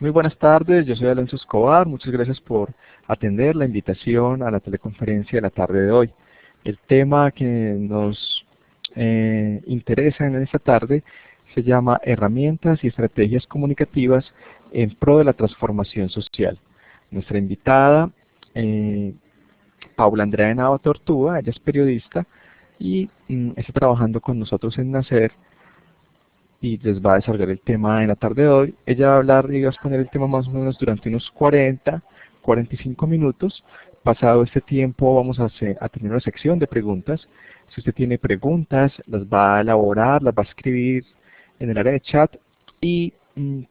Muy buenas tardes, yo soy Alonso Escobar, muchas gracias por atender la invitación a la teleconferencia de la tarde de hoy. El tema que nos interesa en esta tarde se llama Herramientas y estrategias comunicativas en pro de la transformación social. Nuestra invitada, Paula Andrea Henao Tortuga, ella es periodista y está trabajando con nosotros en NACER y les va a desarrollar el tema en la tarde de hoy. Ella va a hablar y va a exponer el tema más o menos durante unos 45 minutos. Pasado este tiempo vamos a tener una sección de preguntas. Si usted tiene preguntas, las va a elaborar, las va a escribir en el área de chat y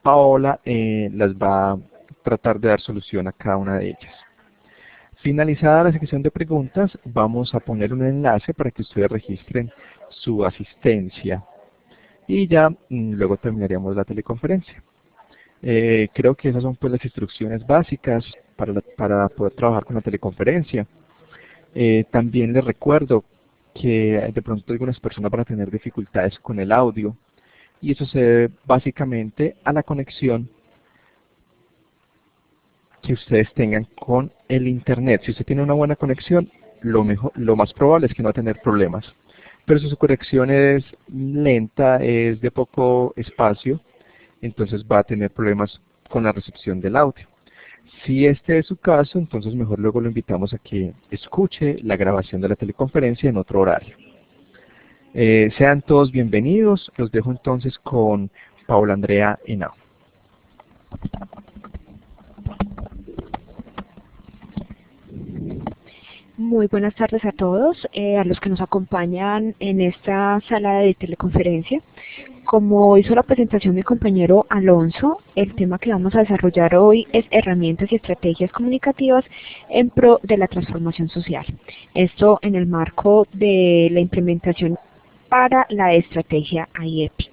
Paola las va a tratar de dar solución a cada una de ellas. Finalizada la sección de preguntas, vamos a poner un enlace para que ustedes registren su asistencia. Y ya luego terminaríamos la teleconferencia. Creo que esas son pues las instrucciones básicas para poder trabajar con la teleconferencia. También les recuerdo que de pronto algunas personas van a tener dificultades con el audio y eso se debe básicamente a la conexión que ustedes tengan con el internet. Si usted tiene una buena conexión, lo más probable es que no va a tener problemas. Pero si su conexión es lenta, es de poco espacio, entonces va a tener problemas con la recepción del audio. Si este es su caso, entonces mejor luego lo invitamos a que escuche la grabación de la teleconferencia en otro horario. Sean todos bienvenidos. Los dejo entonces con Paula Andrea Henao. Muy buenas tardes a todos, a los que nos acompañan en esta sala de teleconferencia. Como hizo la presentación mi compañero Alonso, el tema que vamos a desarrollar hoy es herramientas y estrategias comunicativas en pro de la transformación social. Esto en el marco de la implementación para la estrategia IEPI.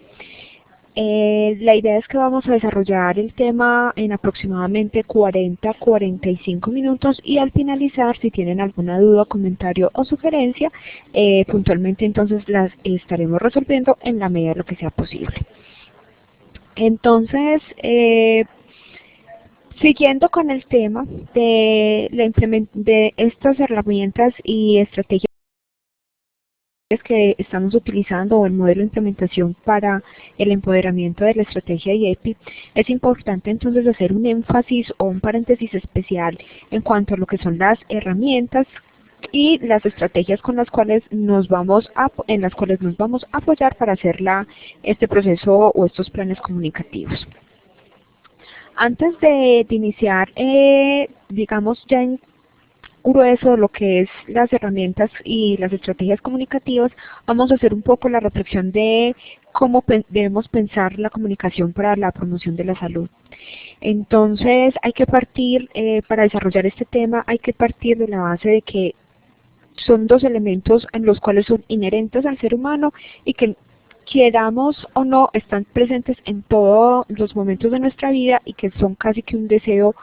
La idea es que vamos a desarrollar el tema en aproximadamente 40-45 minutos y al finalizar, si tienen alguna duda, comentario o sugerencia, puntualmente entonces las estaremos resolviendo en la medida de lo que sea posible. Entonces, siguiendo con el tema de estas herramientas y estrategias que estamos utilizando o el modelo de implementación para el empoderamiento de la estrategia IEPI, es importante entonces hacer un énfasis o un paréntesis especial en cuanto a lo que son las herramientas y las estrategias con las cuales nos vamos a apoyar para hacer este proceso o estos planes comunicativos. Antes de iniciar, digamos ya en grueso lo que es las herramientas y las estrategias comunicativas, vamos a hacer un poco la reflexión de cómo debemos pensar la comunicación para la promoción de la salud. Entonces hay que partir, para desarrollar este tema, hay que partir de la base de que son dos elementos en los cuales son inherentes al ser humano y que queramos o no, están presentes en todos los momentos de nuestra vida y que son casi que un deseo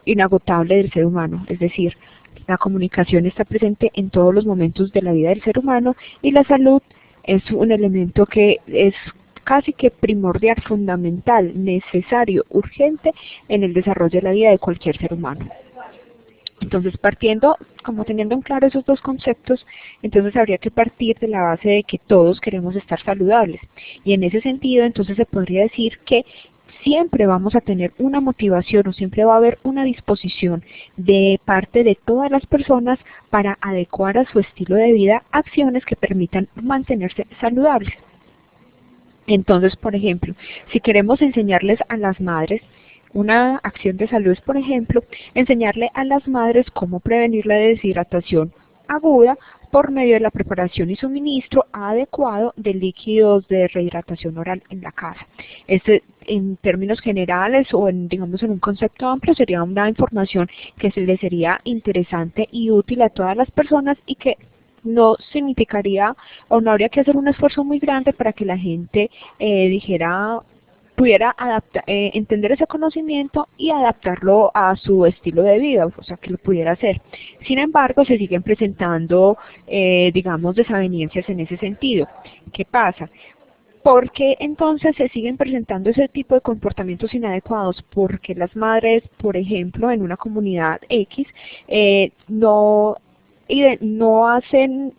inagotable del ser humano, es decir, la comunicación está presente en todos los momentos de la vida del ser humano y la salud es un elemento que es casi que primordial, fundamental, necesario, urgente en el desarrollo de la vida de cualquier ser humano. Entonces, teniendo en claro esos dos conceptos, entonces habría que partir de la base de que todos queremos estar saludables. Y en ese sentido, entonces se podría decir que siempre vamos a tener una motivación o siempre va a haber una disposición de parte de todas las personas para adecuar a su estilo de vida acciones que permitan mantenerse saludables. Entonces, por ejemplo, si queremos enseñarles a las madres, una acción de salud es, por ejemplo, enseñarle a las madres cómo prevenir la deshidratación aguda por medio de la preparación y suministro adecuado de líquidos de rehidratación oral en la casa. Este, en términos generales o digamos en un concepto amplio, sería una información que le sería interesante y útil a todas las personas y que no significaría o no habría que hacer un esfuerzo muy grande para que la gente pudiera entender ese conocimiento y adaptarlo a su estilo de vida, o sea, que lo pudiera hacer. Sin embargo, se siguen presentando, digamos, desavenencias en ese sentido. ¿Qué pasa? porque entonces se siguen presentando ese tipo de comportamientos inadecuados, porque las madres, por ejemplo, en una comunidad X, no hacen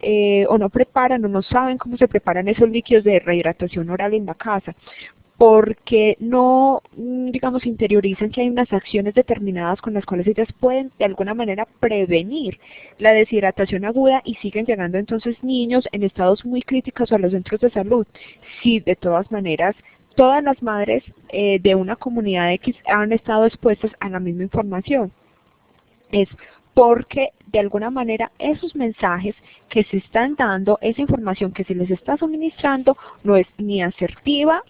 o no preparan o no saben cómo se preparan esos líquidos de rehidratación oral en la casa, porque no, digamos, interiorizan que hay unas acciones determinadas con las cuales ellas pueden de alguna manera prevenir la deshidratación aguda y siguen llegando entonces niños en estados muy críticos a los centros de salud. Sí, de todas maneras, todas las madres de una comunidad X han estado expuestas a la misma información. Es porque de alguna manera esos mensajes que se están dando, esa información que se les está suministrando, no es ni asertiva,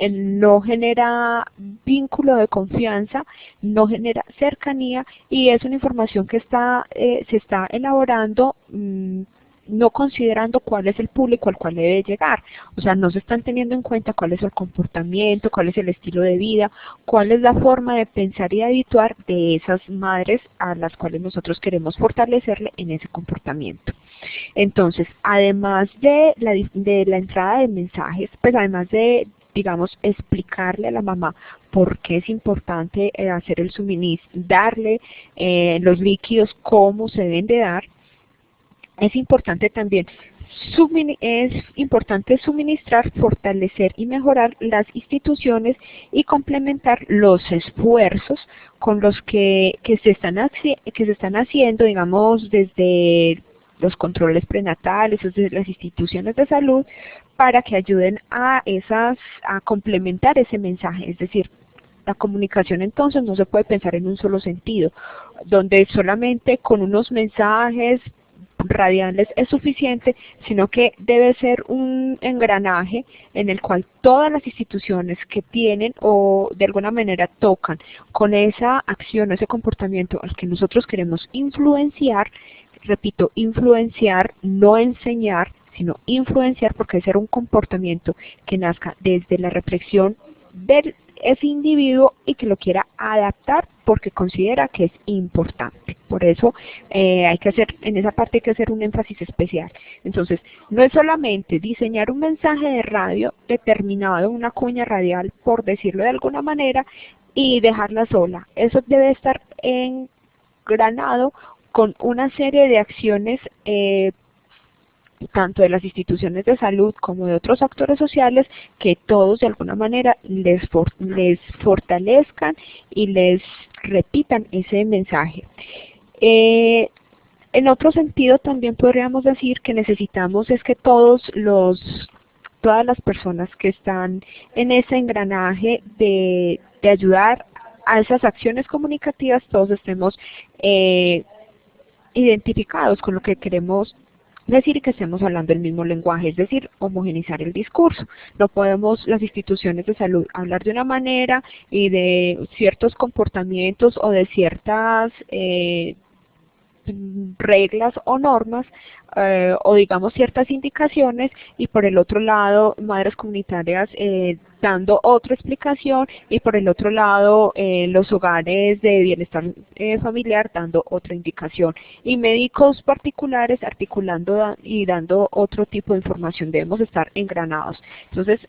no genera vínculo de confianza, no genera cercanía y es una información que se está elaborando no considerando cuál es el público al cual debe llegar. O sea, no se están teniendo en cuenta cuál es el comportamiento, cuál es el estilo de vida, cuál es la forma de pensar y de habituar de esas madres a las cuales nosotros queremos fortalecerle en ese comportamiento. Entonces, además de la entrada de mensajes, pues además de, digamos, explicarle a la mamá por qué es importante hacer el suministro, darle los líquidos, cómo se deben de dar, es importante también suministrar, fortalecer y mejorar las instituciones y complementar los esfuerzos con los que se están haciendo, digamos, desde los controles prenatales, desde las instituciones de salud, para que ayuden a complementar ese mensaje. Es decir, la comunicación entonces no se puede pensar en un solo sentido, donde solamente con unos mensajes radiales es suficiente, sino que debe ser un engranaje en el cual todas las instituciones que tienen o de alguna manera tocan con esa acción o ese comportamiento al que nosotros queremos influenciar, repito, influenciar, no enseñar, sino influenciar, porque debe ser un comportamiento que nazca desde la reflexión de ese individuo y que lo quiera adaptar porque considera que es importante. Por eso en esa parte hay que hacer un énfasis especial. Entonces, no es solamente diseñar un mensaje de radio determinado, una cuña radial, por decirlo de alguna manera, y dejarla sola. Eso debe estar engranado con una serie de acciones tanto de las instituciones de salud como de otros actores sociales, que todos de alguna manera les fortalezcan y les repitan ese mensaje. En otro sentido también podríamos decir que necesitamos es que todas las personas que están en ese engranaje de ayudar a esas acciones comunicativas, todos estemos identificados con lo que queremos decir y que estemos hablando el mismo lenguaje, es decir, homogeneizar el discurso. No podemos las instituciones de salud hablar de una manera y de ciertos comportamientos o de ciertas reglas o normas o digamos ciertas indicaciones, y por el otro lado madres comunitarias dando otra explicación, y por el otro lado los hogares de bienestar familiar dando otra indicación, y médicos particulares articulando y dando otro tipo de información. Debemos estar engranados. Entonces,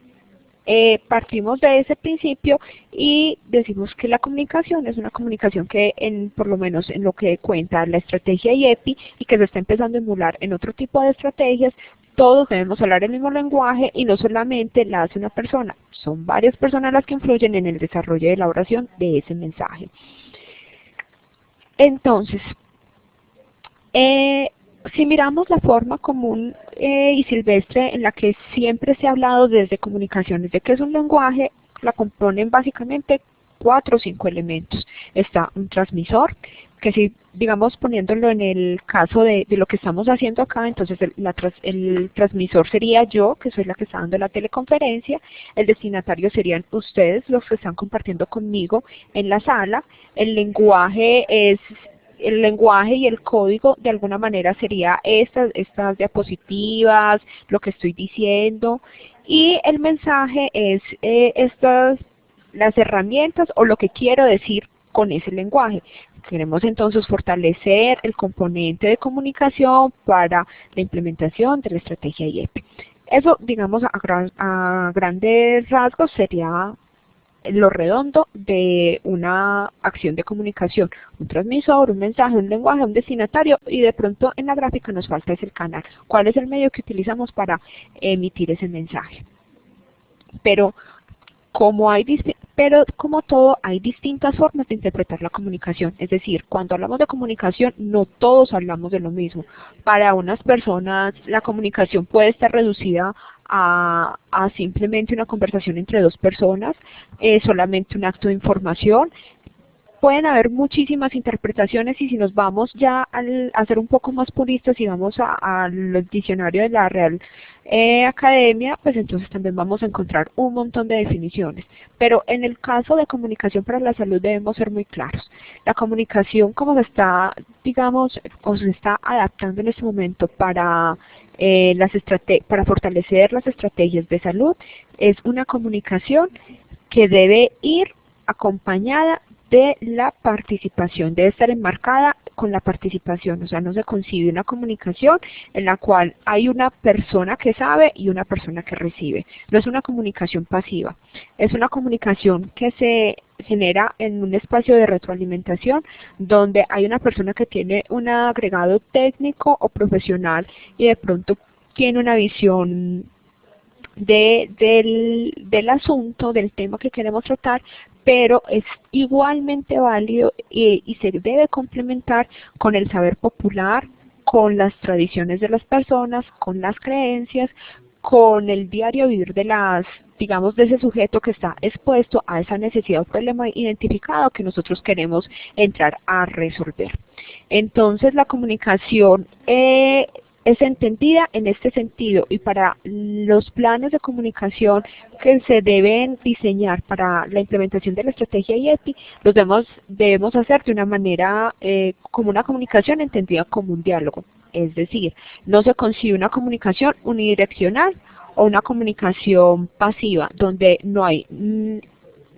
partimos de ese principio y decimos que la comunicación es una comunicación que por lo menos en lo que cuenta la estrategia IEPI y que se está empezando a emular en otro tipo de estrategias, todos debemos hablar el mismo lenguaje y no solamente la hace una persona, son varias personas las que influyen en el desarrollo y elaboración de ese mensaje. Entonces, si miramos la forma común y silvestre en la que siempre se ha hablado desde comunicaciones de que es un lenguaje, la componen básicamente 4 o 5 elementos. Está un transmisor, que si, digamos, poniéndolo en el caso de lo que estamos haciendo acá, entonces el transmisor sería yo, que soy la que está dando la teleconferencia, el destinatario serían ustedes, los que están compartiendo conmigo en la sala, el lenguaje y el código de alguna manera sería estas diapositivas, lo que estoy diciendo, y el mensaje es las herramientas o lo que quiero decir con ese lenguaje. Queremos entonces fortalecer el componente de comunicación para la implementación de la estrategia IEP. Eso, digamos, a grandes rasgos sería lo redondo de una acción de comunicación, un transmisor, un mensaje, un lenguaje, un destinatario, y de pronto en la gráfica nos falta es el canal. ¿Cuál es el medio que utilizamos para emitir ese mensaje? Pero como todo, hay distintas formas de interpretar la comunicación. Es decir, cuando hablamos de comunicación, no todos hablamos de lo mismo. Para unas personas, la comunicación puede estar reducida a simplemente una conversación entre dos personas, solamente un acto de información. Pueden haber muchísimas interpretaciones, y si nos vamos ya a ser un poco más puristas y vamos al diccionario de la Real Academia, pues entonces también vamos a encontrar un montón de definiciones. Pero en el caso de comunicación para la salud debemos ser muy claros. La comunicación, como se está, digamos, o se está adaptando en este momento para para fortalecer las estrategias de salud, es una comunicación que debe ir acompañada de la participación, debe estar enmarcada con la participación. O sea, no se concibe una comunicación en la cual hay una persona que sabe y una persona que recibe. No es una comunicación pasiva, es una comunicación que se genera en un espacio de retroalimentación donde hay una persona que tiene un agregado técnico o profesional y de pronto tiene una visión del asunto, del tema que queremos tratar, pero es igualmente válido y se debe complementar con el saber popular, con las tradiciones de las personas, con las creencias, con el diario vivir de digamos, de ese sujeto que está expuesto a esa necesidad o problema identificado que nosotros queremos entrar a resolver. Entonces, la comunicación es entendida en este sentido, y para los planes de comunicación que se deben diseñar para la implementación de la estrategia IEPI, los debemos hacer de una manera como una comunicación entendida como un diálogo. Es decir, no se concibe una comunicación unidireccional o una comunicación pasiva, donde no hay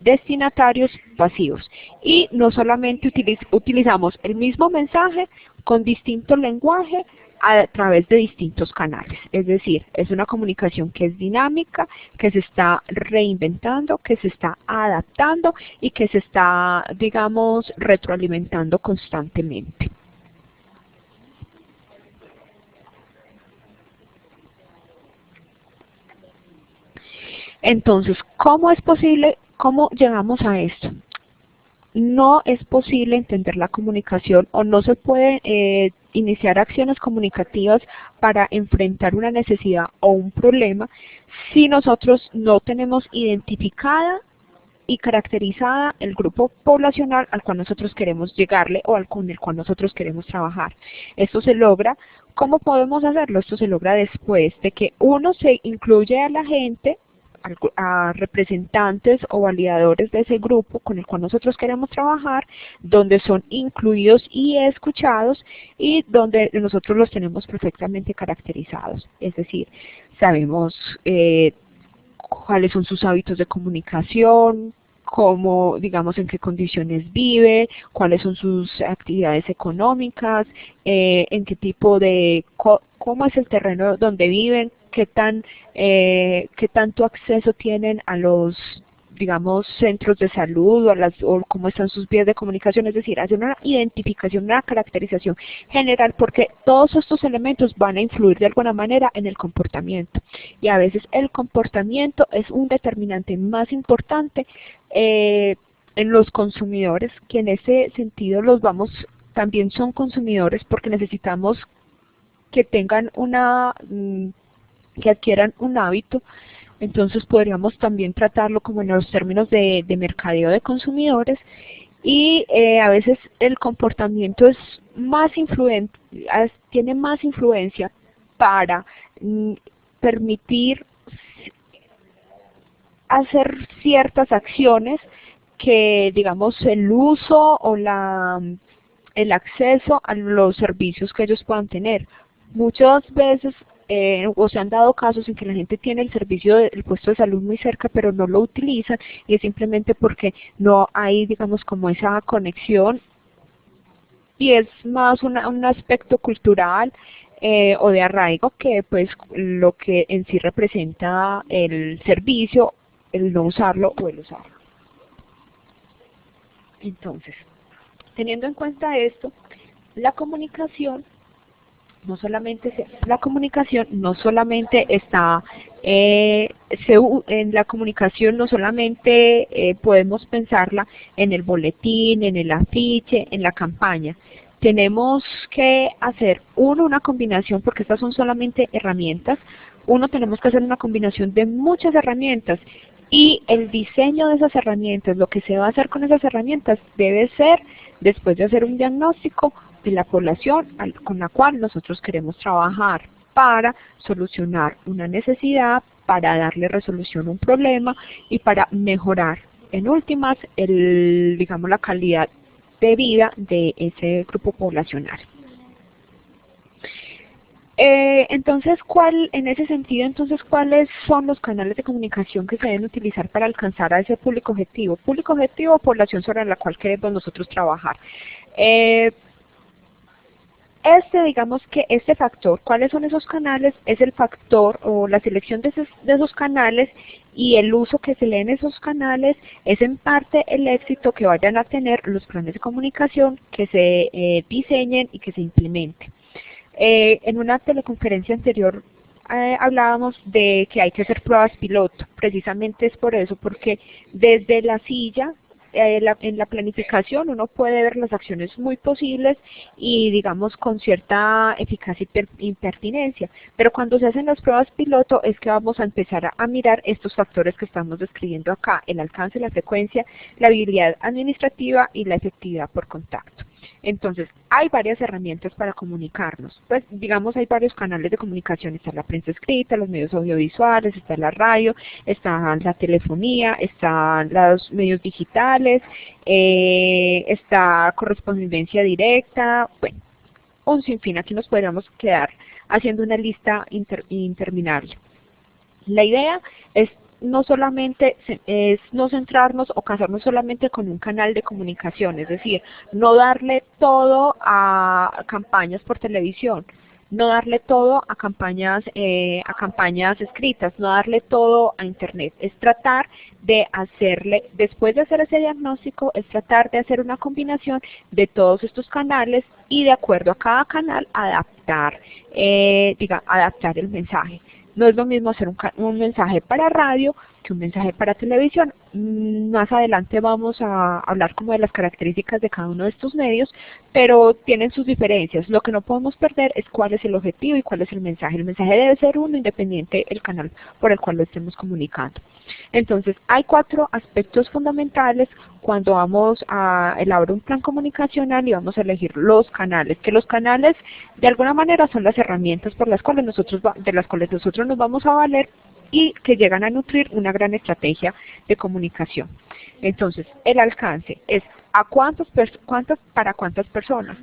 destinatarios pasivos, y no solamente utilizamos el mismo mensaje con distinto lenguaje a través de distintos canales. Es decir, es una comunicación que es dinámica, que se está reinventando, que se está adaptando y que se está, digamos, retroalimentando constantemente. Entonces, cómo llegamos a esto? No es posible entender la comunicación, o no se puede iniciar acciones comunicativas para enfrentar una necesidad o un problema si nosotros no tenemos identificada y caracterizada el grupo poblacional al cual nosotros queremos llegarle o con el cual nosotros queremos trabajar. Esto se logra, ¿cómo podemos hacerlo? Esto se logra después de que uno se incluye a la gente, a representantes o validadores de ese grupo con el cual nosotros queremos trabajar, donde son incluidos y escuchados, y donde nosotros los tenemos perfectamente caracterizados. Es decir, sabemos cuáles son sus hábitos de comunicación, cómo, digamos, en qué condiciones vive, cuáles son sus actividades económicas, en qué tipo cómo es el terreno donde viven, qué tanto acceso tienen a los, digamos, centros de salud, o cómo están sus vías de comunicación. Es decir, hacer una identificación, una caracterización general, porque todos estos elementos van a influir de alguna manera en el comportamiento, y a veces el comportamiento es un determinante más importante en los consumidores, que en ese sentido también son consumidores, porque necesitamos que tengan que adquieran un hábito. Entonces podríamos también tratarlo como en los términos de mercadeo de consumidores, y a veces el comportamiento es más influente, tiene más influencia para permitir hacer ciertas acciones que, digamos, el uso o el acceso a los servicios que ellos puedan tener. Muchas veces o se han dado casos en que la gente tiene el servicio del puesto de salud muy cerca, pero no lo utilizan, y es simplemente porque no hay, digamos, como esa conexión, y es más un aspecto cultural o de arraigo, que pues lo que en sí representa el servicio, el no usarlo o el usarlo. Entonces, teniendo en cuenta esto, la comunicación la comunicación no solamente está, en la comunicación no solamente podemos pensarla en el boletín, en el afiche, en la campaña. Tenemos que hacer una combinación, porque estas son solamente herramientas. Tenemos que hacer una combinación de muchas herramientas, y el diseño de esas herramientas, lo que se va a hacer con esas herramientas, debe ser después de hacer un diagnóstico de la población con la cual nosotros queremos trabajar para solucionar una necesidad, para darle resolución a un problema y para mejorar, en últimas, digamos, la calidad de vida de ese grupo poblacional. Entonces, en ese sentido, ¿cuáles son los canales de comunicación que se deben utilizar para alcanzar a ese público objetivo? Público objetivo, población sobre la cual queremos nosotros trabajar. Digamos que este factor, ¿cuáles son esos canales? Es el factor o la selección de esos canales y el uso que se le den esos canales es en parte el éxito que vayan a tener los planes de comunicación que se diseñen y que se implementen. En una teleconferencia anterior hablábamos de que hay que hacer pruebas piloto. Precisamente es por eso, porque desde la silla, en la planificación, uno puede ver las acciones muy posibles y, digamos, con cierta eficacia y pertinencia. Pero cuando se hacen las pruebas piloto es que vamos a empezar a mirar estos factores que estamos describiendo acá: el alcance, la frecuencia, la habilidad administrativa y la efectividad por contacto. Entonces, hay varias herramientas para comunicarnos. Pues, digamos, hay varios canales de comunicación. Está la prensa escrita, los medios audiovisuales, está la radio, está la telefonía, están los medios digitales, está correspondencia directa. Bueno, un sinfín. Aquí nos podríamos quedar haciendo una lista interminable. La idea es no centrarnos o casarnos solamente con un canal de comunicación, es decir, no darle todo a campañas por televisión, no darle todo a campañas escritas, no darle todo a internet. Es tratar de después de hacer ese diagnóstico, es tratar de hacer una combinación de todos estos canales y, de acuerdo a cada canal, adaptar el mensaje. No es lo mismo hacer un mensaje para radio que un mensaje para televisión. Más adelante vamos a hablar como de las características de cada uno de estos medios, pero tienen sus diferencias. Lo que no podemos perder es cuál es el objetivo y cuál es el mensaje. El mensaje debe ser uno, independiente del canal por el cual lo estemos comunicando. Entonces, hay 4 aspectos fundamentales cuando vamos a elaborar un plan comunicacional y vamos a elegir los canales. Que los canales, de alguna manera, son las herramientas de las cuales nosotros nos vamos a valer y que llegan a nutrir una gran estrategia de comunicación. Entonces, el alcance es para cuántas personas.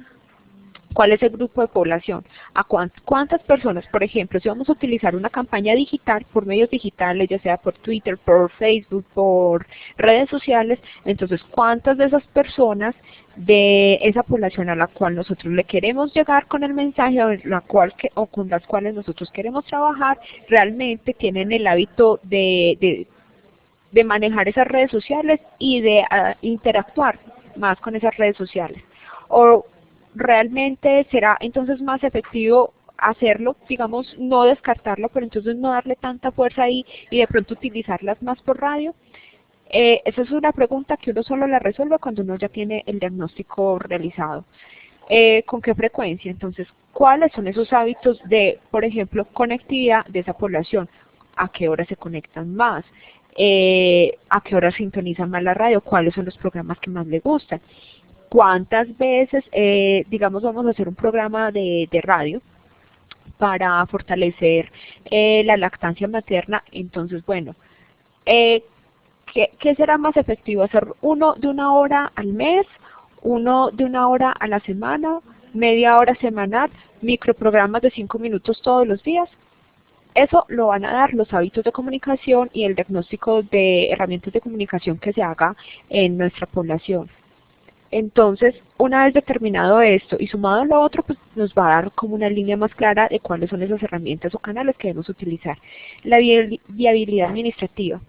¿Cuál es el grupo de población? ¿A cuántas personas? Por ejemplo, si vamos a utilizar una campaña digital por medios digitales, ya sea por Twitter, por Facebook, por redes sociales, entonces, ¿cuántas de esas personas de esa población a la cual nosotros le queremos llegar con el mensaje o con las cuales nosotros queremos trabajar realmente tienen el hábito de manejar esas redes sociales y de interactuar más con esas redes sociales? O realmente será entonces más efectivo hacerlo, digamos, no descartarlo, pero entonces no darle tanta fuerza ahí y de pronto utilizarlas más por radio. Esa es una pregunta que uno solo la resuelve cuando uno ya tiene el diagnóstico realizado. ¿Con qué frecuencia? Entonces, ¿cuáles son esos hábitos de, por ejemplo, conectividad de esa población? ¿A qué hora se conectan más? ¿A qué hora sintonizan más la radio? ¿Cuáles son los programas que más les gustan? ¿Cuántas veces, digamos, vamos a hacer un programa de radio para fortalecer la lactancia materna? Entonces, bueno, ¿qué será más efectivo? ¿Hacer uno de 1 hora al mes, uno de 1 hora a la semana, media hora semanal, microprogramas de 5 minutos todos los días? Eso lo van a dar los hábitos de comunicación y el diagnóstico de herramientas de comunicación que se haga en nuestra población. Entonces, una vez determinado esto y sumado a lo otro, pues nos va a dar como una línea más clara de cuáles son esas herramientas o canales que debemos utilizar. La viabilidad administrativa.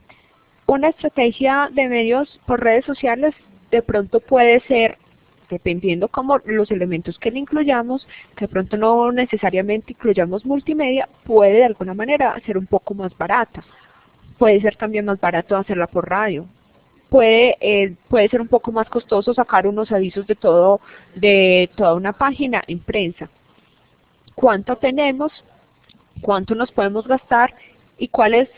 Una estrategia de medios por redes sociales de pronto puede ser, dependiendo como los elementos que le incluyamos, que de pronto no necesariamente incluyamos multimedia, puede de alguna manera ser un poco más barata. Puede ser también más barato hacerla por radio. Puede ser un poco más costoso sacar unos avisos de toda una página en prensa. ¿Cuánto tenemos? ¿Cuánto nos podemos gastar? ¿Y cuáles,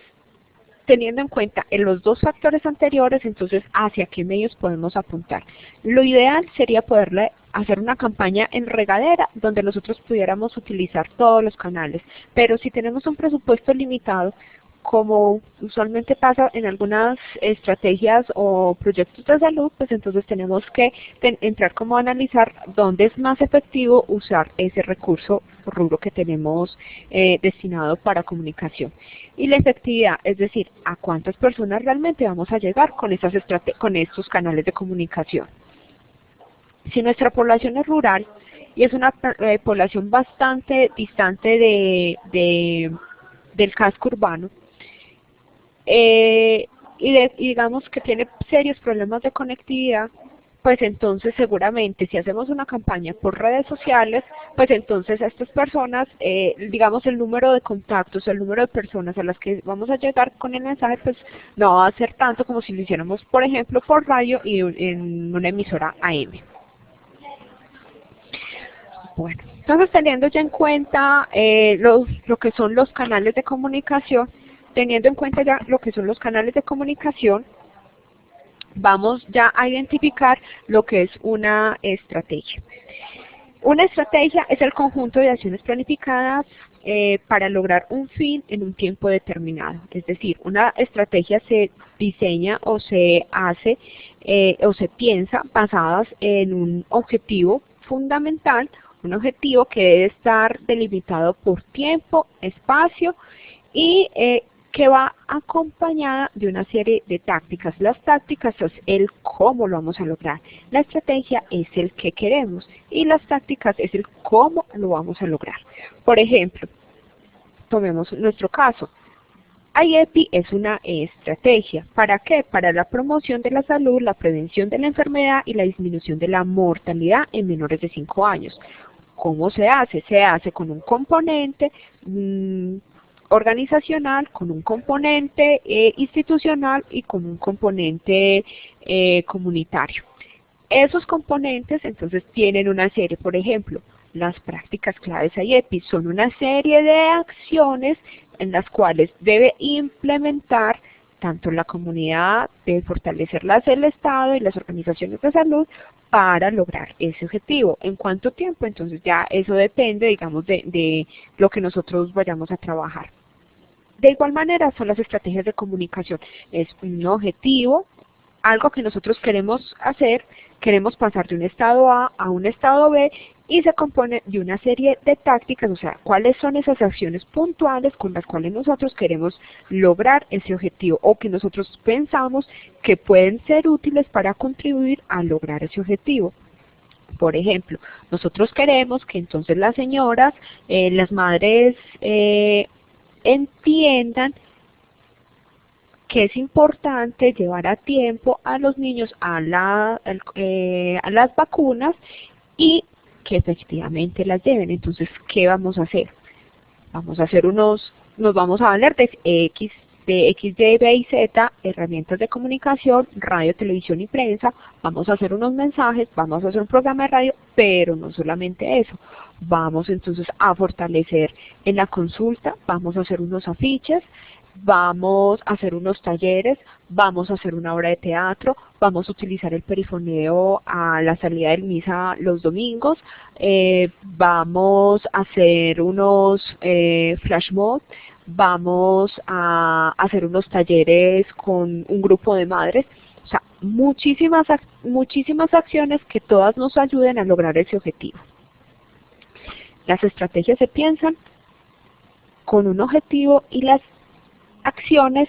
teniendo en cuenta en los dos factores anteriores, entonces hacia qué medios podemos apuntar? Lo ideal sería poderle hacer una campaña en regadera donde nosotros pudiéramos utilizar todos los canales, pero si tenemos un presupuesto limitado, como usualmente pasa en algunas estrategias o proyectos de salud, pues entonces tenemos que entrar como a analizar dónde es más efectivo usar ese recurso rubro que tenemos destinado para comunicación. Y la efectividad, es decir, a cuántas personas realmente vamos a llegar con estos canales de comunicación. Si nuestra población es rural y es una población bastante distante del casco urbano, y digamos que tiene serios problemas de conectividad, pues entonces seguramente si hacemos una campaña por redes sociales, pues entonces a estas personas, digamos el número de contactos, el número de personas a las que vamos a llegar con el mensaje, pues no va a ser tanto como si lo hiciéramos, por ejemplo, por radio y en una emisora AM. Bueno, entonces teniendo ya en cuenta lo que son los canales de comunicación, vamos ya a identificar lo que es una estrategia. Una estrategia es el conjunto de acciones planificadas para lograr un fin en un tiempo determinado. Es decir, una estrategia se diseña o se hace o se piensa basadas en un objetivo fundamental, un objetivo que debe estar delimitado por tiempo, espacio y que va acompañada de una serie de tácticas. Las tácticas es el cómo lo vamos a lograr. La estrategia es el qué queremos y las tácticas es el cómo lo vamos a lograr. Por ejemplo, tomemos nuestro caso. IEPI es una estrategia. ¿Para qué? Para la promoción de la salud, la prevención de la enfermedad y la disminución de la mortalidad en menores de 5 años. ¿Cómo se hace? Se hace con un componente organizacional, con un componente institucional y con un componente comunitario. Esos componentes entonces tienen una serie, por ejemplo, las prácticas claves IEPI son una serie de acciones en las cuales debe implementar tanto la comunidad, debe fortalecerlas el Estado y las organizaciones de salud para lograr ese objetivo. ¿En cuánto tiempo? Entonces ya eso depende, digamos, de lo que nosotros vayamos a trabajar. De igual manera son las estrategias de comunicación. Es un objetivo, algo que nosotros queremos hacer, queremos pasar de un estado A a un estado B y se compone de una serie de tácticas, o sea, cuáles son esas acciones puntuales con las cuales nosotros queremos lograr ese objetivo o que nosotros pensamos que pueden ser útiles para contribuir a lograr ese objetivo. Por ejemplo, nosotros queremos que entonces las señoras, las madres entiendan que es importante llevar a tiempo a los niños a las vacunas y que efectivamente las lleven. Entonces, ¿qué vamos a hacer? Vamos a hacer nos vamos a valer de X, Y, B y Z, herramientas de comunicación, radio, televisión y prensa, vamos a hacer unos mensajes, vamos a hacer un programa de radio, pero no solamente eso. Vamos entonces a fortalecer en la consulta, vamos a hacer unos afiches, vamos a hacer unos talleres, vamos a hacer una obra de teatro, vamos a utilizar el perifoneo a la salida del misa los domingos, vamos a hacer unos flash mob, vamos a hacer unos talleres con un grupo de madres, o sea, muchísimas acciones que todas nos ayuden a lograr ese objetivo. Las estrategias se piensan con un objetivo y las acciones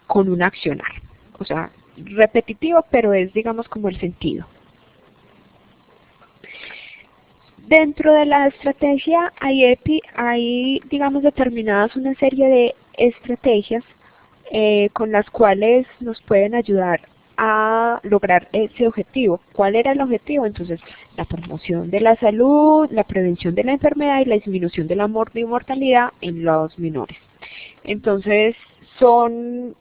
con un accionar. O sea, repetitivo, pero es, digamos, como el sentido. Dentro de la estrategia IEPI hay, digamos, determinadas una serie de estrategias con las cuales nos pueden ayudar a lograr ese objetivo. ¿Cuál era el objetivo? Entonces, la promoción de la salud, la prevención de la enfermedad y la disminución de la mortalidad en los menores. Entonces, son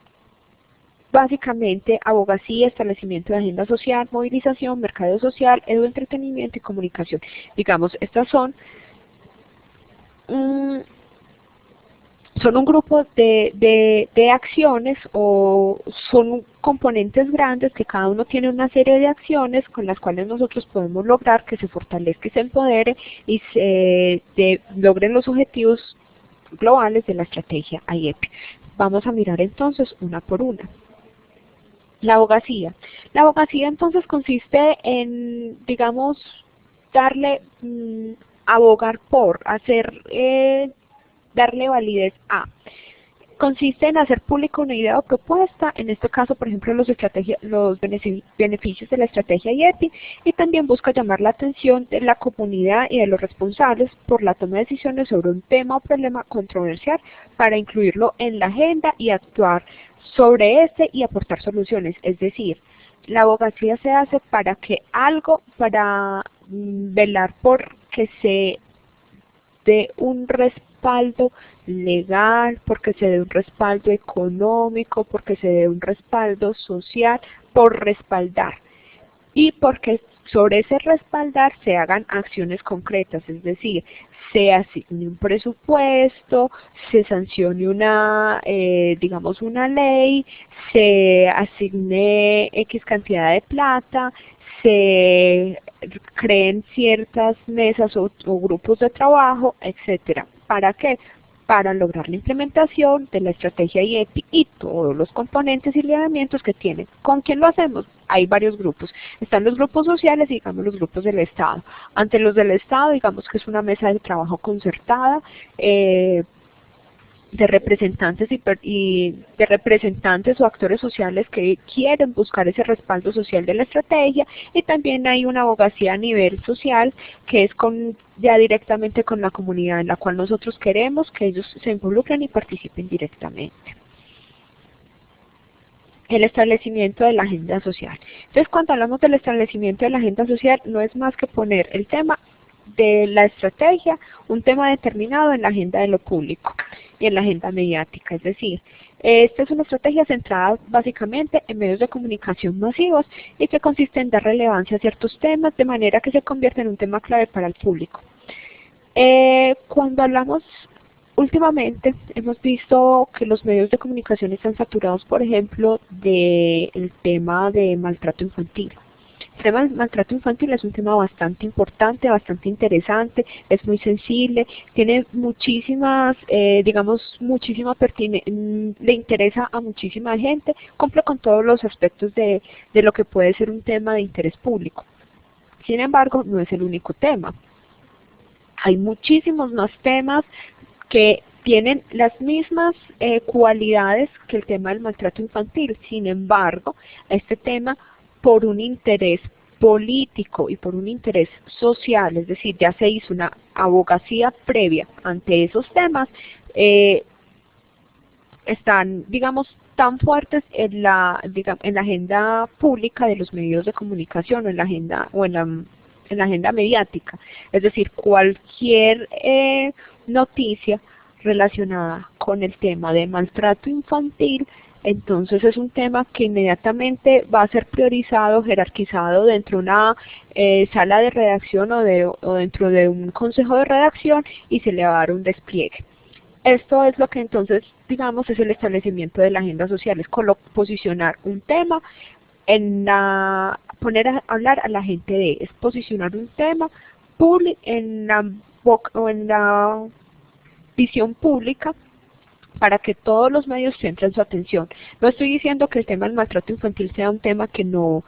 básicamente abogacía, establecimiento de agenda social, movilización, mercadeo social, entretenimiento y comunicación. Digamos, estas son un grupo de acciones o son componentes grandes que cada uno tiene una serie de acciones con las cuales nosotros podemos lograr que se fortalezca y se empodere y logren los objetivos globales de la estrategia IEPI. Vamos a mirar entonces una por una. La abogacía. La abogacía entonces consiste en, digamos, darle, abogar por, darle validez a. Consiste en hacer pública una idea o propuesta, en este caso, por ejemplo, los beneficios de la estrategia IEPI, y también busca llamar la atención de la comunidad y de los responsables por la toma de decisiones sobre un tema o problema controversial para incluirlo en la agenda y actuar sobre este y aportar soluciones. Es decir, la abogacía se hace para que para velar por que se dé un respaldo legal, porque se dé un respaldo económico, porque se dé un respaldo social, por respaldar. Y porque sobre ese respaldar se hagan acciones concretas, es decir, se asigne un presupuesto, se sancione digamos una ley, se asigne X cantidad de plata, se creen ciertas mesas o grupos de trabajo, etcétera. ¿Para qué? Para lograr la implementación de la estrategia IEPI y todos los componentes y lineamientos que tiene. ¿Con quién lo hacemos? Hay varios grupos. Están los grupos sociales y digamos los grupos del Estado. Ante los del Estado, digamos que es una mesa de trabajo concertada, de representantes de representantes o actores sociales que quieren buscar ese respaldo social de la estrategia, y también hay una abogacía a nivel social que es ya directamente con la comunidad en la cual nosotros queremos que ellos se involucren y participen directamente. El establecimiento de la agenda social. Entonces, cuando hablamos del establecimiento de la agenda social, no es más que poner el tema de la estrategia, un tema determinado en la agenda de lo público y en la agenda mediática. Es decir, esta es una estrategia centrada básicamente en medios de comunicación masivos y que consiste en dar relevancia a ciertos temas de manera que se convierta en un tema clave para el público. Cuando hablamos últimamente, hemos visto que los medios de comunicación están saturados, por ejemplo, del tema de maltrato infantil. El tema del maltrato infantil es un tema bastante importante, bastante interesante, es muy sensible, tiene muchísimas, digamos, le interesa a muchísima gente, cumple con todos los aspectos de lo que puede ser un tema de interés público. Sin embargo, no es el único tema. Hay muchísimos más temas que tienen las mismas cualidades que el tema del maltrato infantil. Sin embargo, este tema, por un interés político y por un interés social, es decir, ya se hizo una abogacía previa ante esos temas, están, digamos, tan fuertes en la agenda pública de los medios de comunicación o en la agenda mediática. Es decir, cualquier noticia relacionada con el tema de maltrato infantil, entonces es un tema que inmediatamente va a ser priorizado, jerarquizado dentro de una sala de redacción o dentro de un consejo de redacción, y se le va a dar un despliegue. Esto es lo que entonces, digamos, es el establecimiento de la agenda social, es posicionar un tema, poner a hablar a la gente es posicionar un tema en la visión pública para que todos los medios centren su atención. No estoy diciendo que el tema del maltrato infantil sea un tema que no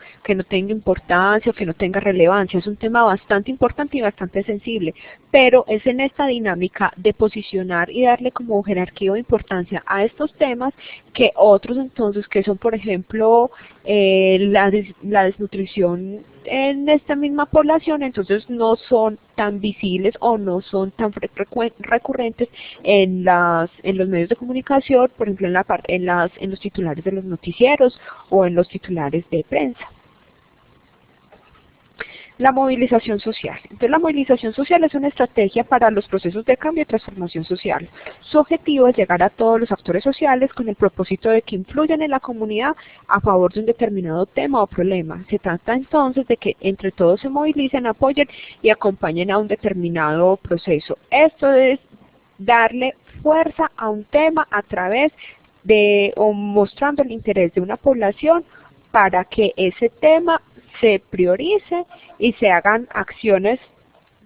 tenga importancia o que no tenga relevancia, es un tema bastante importante y bastante sensible, pero es en esta dinámica de posicionar y darle como jerarquía o importancia a estos temas que otros entonces, que son por ejemplo la desnutrición en esta misma población, entonces no son tan visibles o no son tan recurrentes en los medios de comunicación, por ejemplo en los titulares de los noticieros o en los titulares de prensa. La movilización social. Entonces, la movilización social es una estrategia para los procesos de cambio y transformación social. Su objetivo es llegar a todos los actores sociales con el propósito de que influyan en la comunidad a favor de un determinado tema o problema. Se trata entonces de que entre todos se movilicen, apoyen y acompañen a un determinado proceso. Esto es darle fuerza a un tema a través de o mostrando el interés de una población para que ese tema se priorice y se hagan acciones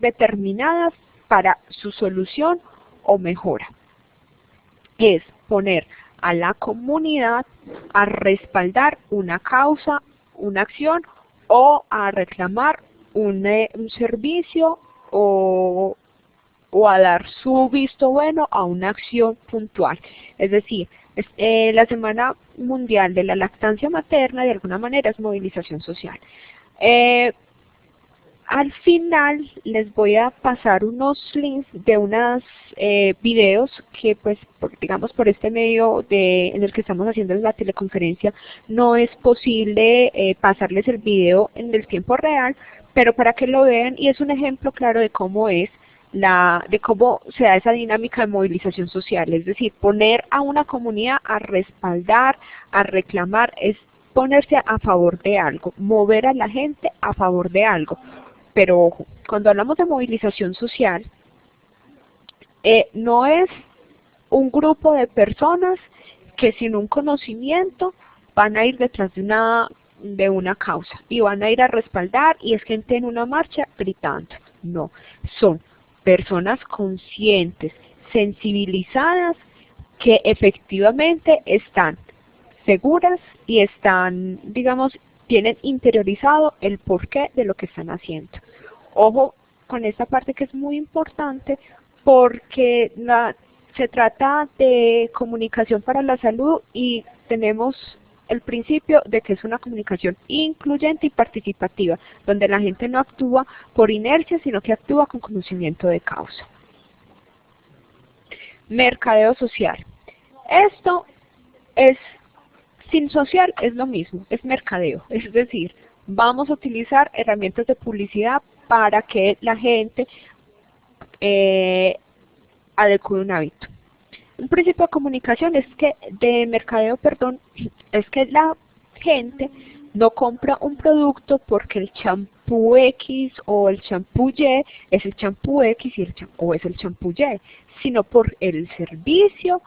determinadas para su solución o mejora. Es poner a la comunidad a respaldar una causa, una acción o a reclamar un servicio o a dar su visto bueno a una acción puntual. Es decir, la Semana Mundial de la Lactancia Materna de alguna manera es movilización social. Al final les voy a pasar unos links de unos videos que pues digamos por este medio en el que estamos haciendo la teleconferencia no es posible pasarles el video en el tiempo real, pero para que lo vean y es un ejemplo claro de cómo cómo se da esa dinámica de movilización social, es decir, poner a una comunidad a respaldar, a reclamar, es ponerse a favor de algo, mover a la gente a favor de algo. Pero ojo, cuando hablamos de movilización social, no es un grupo de personas que sin un conocimiento van a ir detrás de una causa y van a ir a respaldar y es gente en una marcha gritando. No, son personas conscientes, sensibilizadas, que efectivamente están seguras y están, digamos, tienen interiorizado el porqué de lo que están haciendo. Ojo con esta parte que es muy importante porque se trata de comunicación para la salud y tenemos el principio de que es una comunicación incluyente y participativa, donde la gente no actúa por inercia, sino que actúa con conocimiento de causa. Mercadeo social. Esto es, sin social es lo mismo, es mercadeo, es decir, vamos a utilizar herramientas de publicidad para que la gente adecue un hábito. Un principio de comunicación de mercadeo, es que la gente no compra un producto porque el champú X o el champú Y es el champú X o es el champú Y, sino por el servicio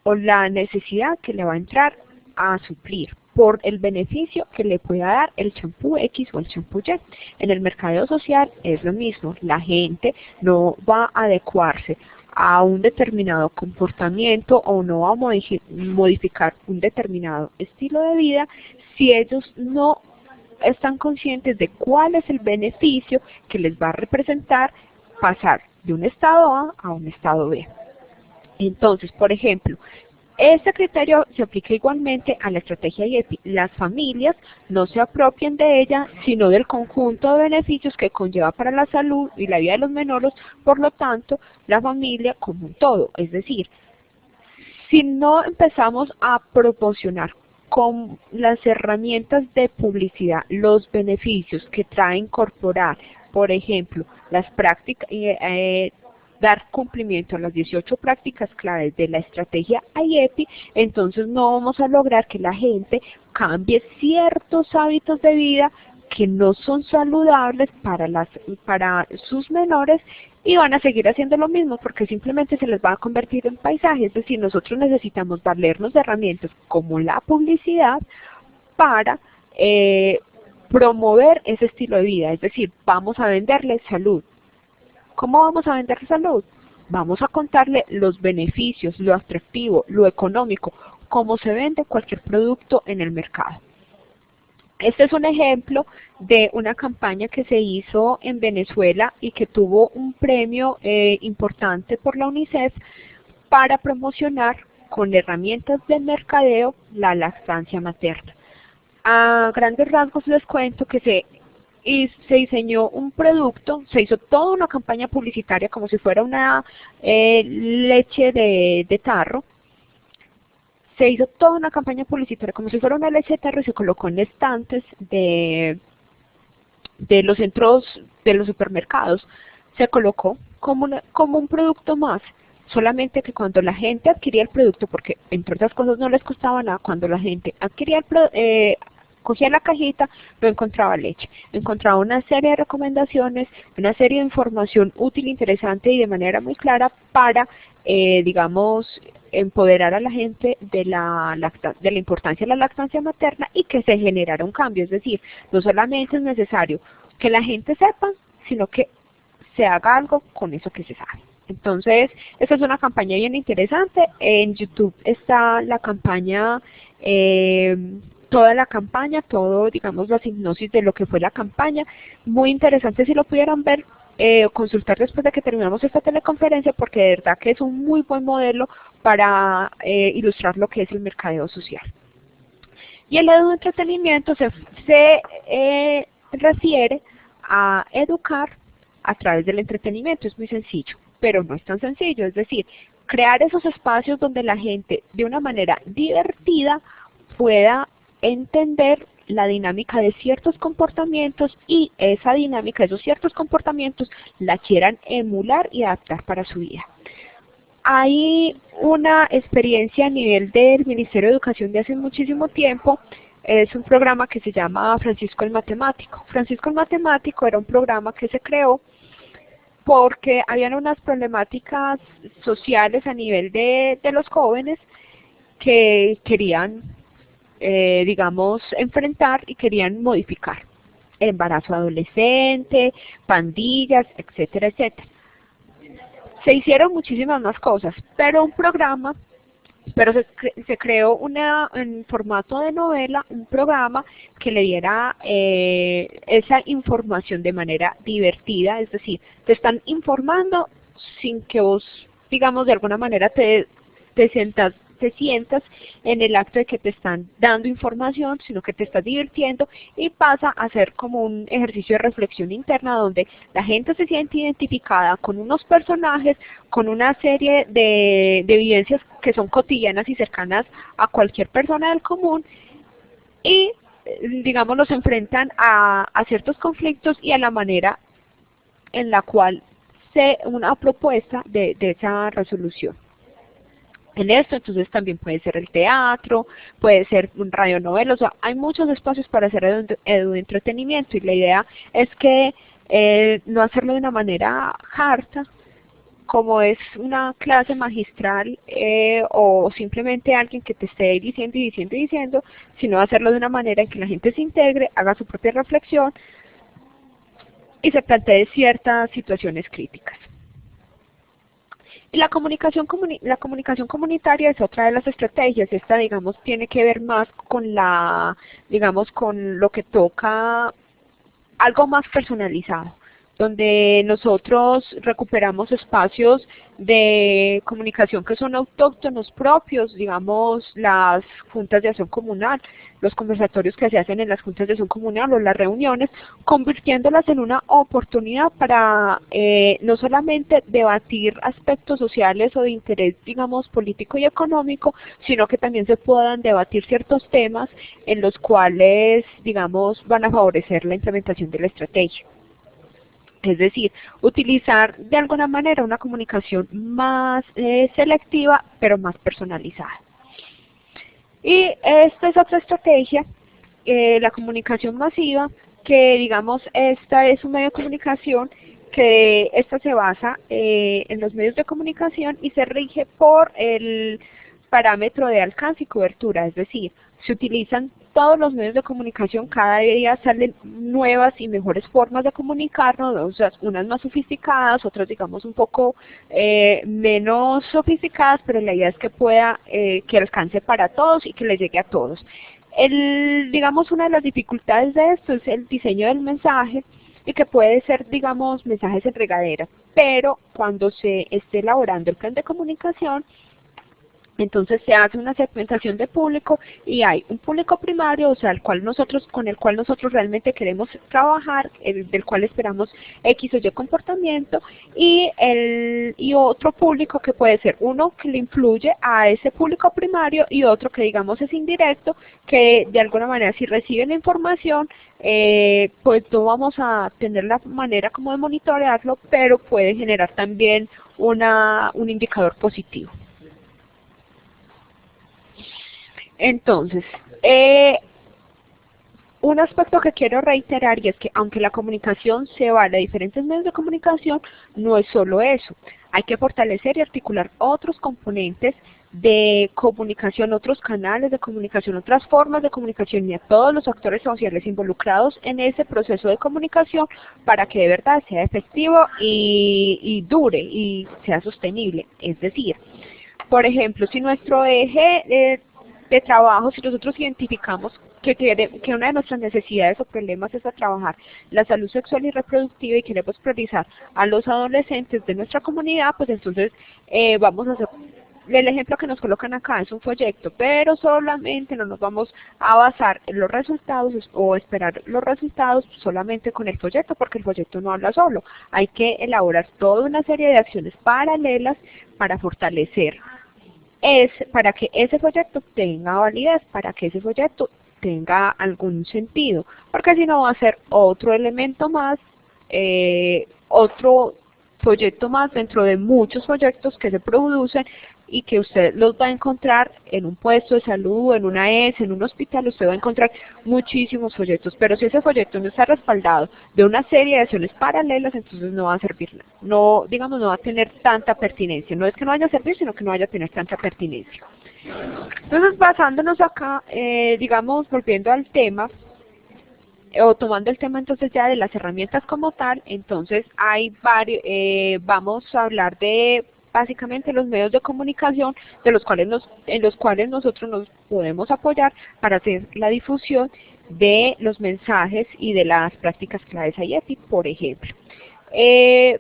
o la necesidad que le va a entrar a suplir, por el beneficio que le pueda dar el champú X o el champú Y. En el mercadeo social es lo mismo, la gente no va a adecuarse a un determinado comportamiento o no va a modificar un determinado estilo de vida si ellos no están conscientes de cuál es el beneficio que les va a representar pasar de un estado A a un estado B. Entonces, por ejemplo, este criterio se aplica igualmente a la estrategia IEPI. Las familias no se apropian de ella, sino del conjunto de beneficios que conlleva para la salud y la vida de los menores, por lo tanto, la familia como un todo. Es decir, si no empezamos a proporcionar con las herramientas de publicidad los beneficios que trae incorporar, por ejemplo, las prácticas, dar cumplimiento a las 18 prácticas claves de la estrategia IEPI, entonces no vamos a lograr que la gente cambie ciertos hábitos de vida que no son saludables para sus menores y van a seguir haciendo lo mismo porque simplemente se les va a convertir en paisaje. Es decir, nosotros necesitamos valernos de herramientas como la publicidad para promover ese estilo de vida. Es decir, vamos a venderle salud. ¿Cómo vamos a vender salud? Vamos a contarle los beneficios, lo atractivo, lo económico, cómo se vende cualquier producto en el mercado. Este es un ejemplo de una campaña que se hizo en Venezuela y que tuvo un premio importante por la UNICEF para promocionar con herramientas de mercadeo la lactancia materna. A grandes rasgos les cuento que se y se diseñó un producto, se hizo toda una campaña publicitaria como si fuera una leche de tarro. Se hizo toda una campaña publicitaria como si fuera una leche de tarro y se colocó en estantes de los centros, de los supermercados. Se colocó como un producto más. Solamente que cuando la gente adquiría el producto, porque entre otras cosas no les costaba nada, cuando la gente adquiría cogía la cajita, no encontraba leche, encontraba una serie de recomendaciones, una serie de información útil, interesante y de manera muy clara para, digamos, empoderar a la gente de la importancia de la lactancia materna y que se generara un cambio. Es decir, no solamente es necesario que la gente sepa, sino que se haga algo con eso que se sabe. Entonces, esta es una campaña bien interesante. En YouTube está la campaña, toda la campaña, todo, digamos, la hipnosis de lo que fue la campaña. Muy interesante si lo pudieran ver, consultar después de que terminamos esta teleconferencia, porque de verdad que es un muy buen modelo para ilustrar lo que es el mercadeo social. Y el eduentretenimiento se refiere a educar a través del entretenimiento. Es muy sencillo, pero no es tan sencillo. Es decir, crear esos espacios donde la gente de una manera divertida pueda entender la dinámica de ciertos comportamientos y esa dinámica de esos ciertos comportamientos la quieran emular y adaptar para su vida. Hay una experiencia a nivel del Ministerio de Educación de hace muchísimo tiempo. Es un programa que se llama Francisco el Matemático. Francisco el Matemático era un programa que se creó porque habían unas problemáticas sociales a nivel de los jóvenes que querían, digamos, enfrentar y querían modificar. Embarazo adolescente, pandillas, etcétera, etcétera. Se hicieron muchísimas más cosas, pero se creó en formato de novela, un programa que le diera esa información de manera divertida. Es decir, te están informando sin que vos, digamos, de alguna manera te sientas en el acto de que te están dando información, sino que te estás divirtiendo y pasa a ser como un ejercicio de reflexión interna donde la gente se siente identificada con unos personajes, con una serie de vivencias que son cotidianas y cercanas a cualquier persona del común y, digamos, los enfrentan a ciertos conflictos y a la manera en la cual una propuesta de esa resolución. En esto, entonces también puede ser el teatro, puede ser un radionovela, o sea, hay muchos espacios para hacer eduentretenimiento y la idea es que no hacerlo de una manera harta, como es una clase magistral o simplemente alguien que te esté diciendo y diciendo y diciendo, sino hacerlo de una manera en que la gente se integre, haga su propia reflexión y se plantee ciertas situaciones críticas. Y la comunicación comunitaria es otra de las estrategias. Esta, digamos, tiene que ver más con con lo que toca algo más personalizado, donde nosotros recuperamos espacios de comunicación que son autóctonos propios, digamos, las juntas de acción comunal, los conversatorios que se hacen en las juntas de acción comunal o las reuniones, convirtiéndolas en una oportunidad para no solamente debatir aspectos sociales o de interés, digamos, político y económico, sino que también se puedan debatir ciertos temas en los cuales, digamos, van a favorecer la implementación de la estrategia. Es decir, utilizar de alguna manera una comunicación más selectiva, pero más personalizada. Y esta es otra estrategia, la comunicación masiva, que digamos, esta es un medio de comunicación que esta se basa en los medios de comunicación y se rige por el parámetro de alcance y cobertura, es decir, se utilizan todos los medios de comunicación, cada día salen nuevas y mejores formas de comunicarnos, o sea, unas más sofisticadas, otras digamos un poco menos sofisticadas, pero la idea es que que alcance para todos y que les llegue a todos. Digamos, una de las dificultades de esto es el diseño del mensaje y que puede ser, digamos, mensajes en regadera, pero cuando se esté elaborando el plan de comunicación, Entonces se hace una segmentación de público y hay un público primario, o sea, con el cual nosotros realmente queremos trabajar, del cual esperamos X o Y comportamiento, y otro público que puede ser uno que le influye a ese público primario y otro que digamos es indirecto, que de alguna manera si recibe la información, pues no vamos a tener la manera como de monitorearlo, pero puede generar también un indicador positivo. Entonces, un aspecto que quiero reiterar y es que aunque la comunicación se vale de diferentes medios de comunicación, no es solo eso. Hay que fortalecer y articular otros componentes de comunicación, otros canales de comunicación, otras formas de comunicación y a todos los actores sociales involucrados en ese proceso de comunicación para que de verdad sea efectivo y dure y sea sostenible. Es decir, por ejemplo, si nuestro eje de trabajo, si nosotros identificamos que una de nuestras necesidades o problemas es a trabajar la salud sexual y reproductiva y queremos priorizar a los adolescentes de nuestra comunidad, pues entonces vamos a hacer, el ejemplo que nos colocan acá es un folleto, pero solamente no nos vamos a basar en los resultados o esperar los resultados solamente con el folleto, porque el folleto no habla solo. Hay que elaborar toda una serie de acciones paralelas para fortalecer para que ese folleto tenga validez, para que ese folleto tenga algún sentido, porque si no va a ser otro elemento más, otro folleto más dentro de muchos folletos que se producen y que usted los va a encontrar en un puesto de salud, en una ES, en un hospital, usted va a encontrar muchísimos folletos, pero si ese folleto no está respaldado de una serie de acciones paralelas, entonces no va a servir nada. No, digamos, no va a tener tanta pertinencia. No es que no vaya a servir, sino que no vaya a tener tanta pertinencia. Entonces, basándonos acá, digamos, volviendo al tema, o tomando el tema entonces ya de las herramientas como tal, entonces hay varios, vamos a hablar de básicamente los medios de comunicación en los cuales nosotros nos podemos apoyar para hacer la difusión de los mensajes y de las prácticas claves IETI, por ejemplo. Esta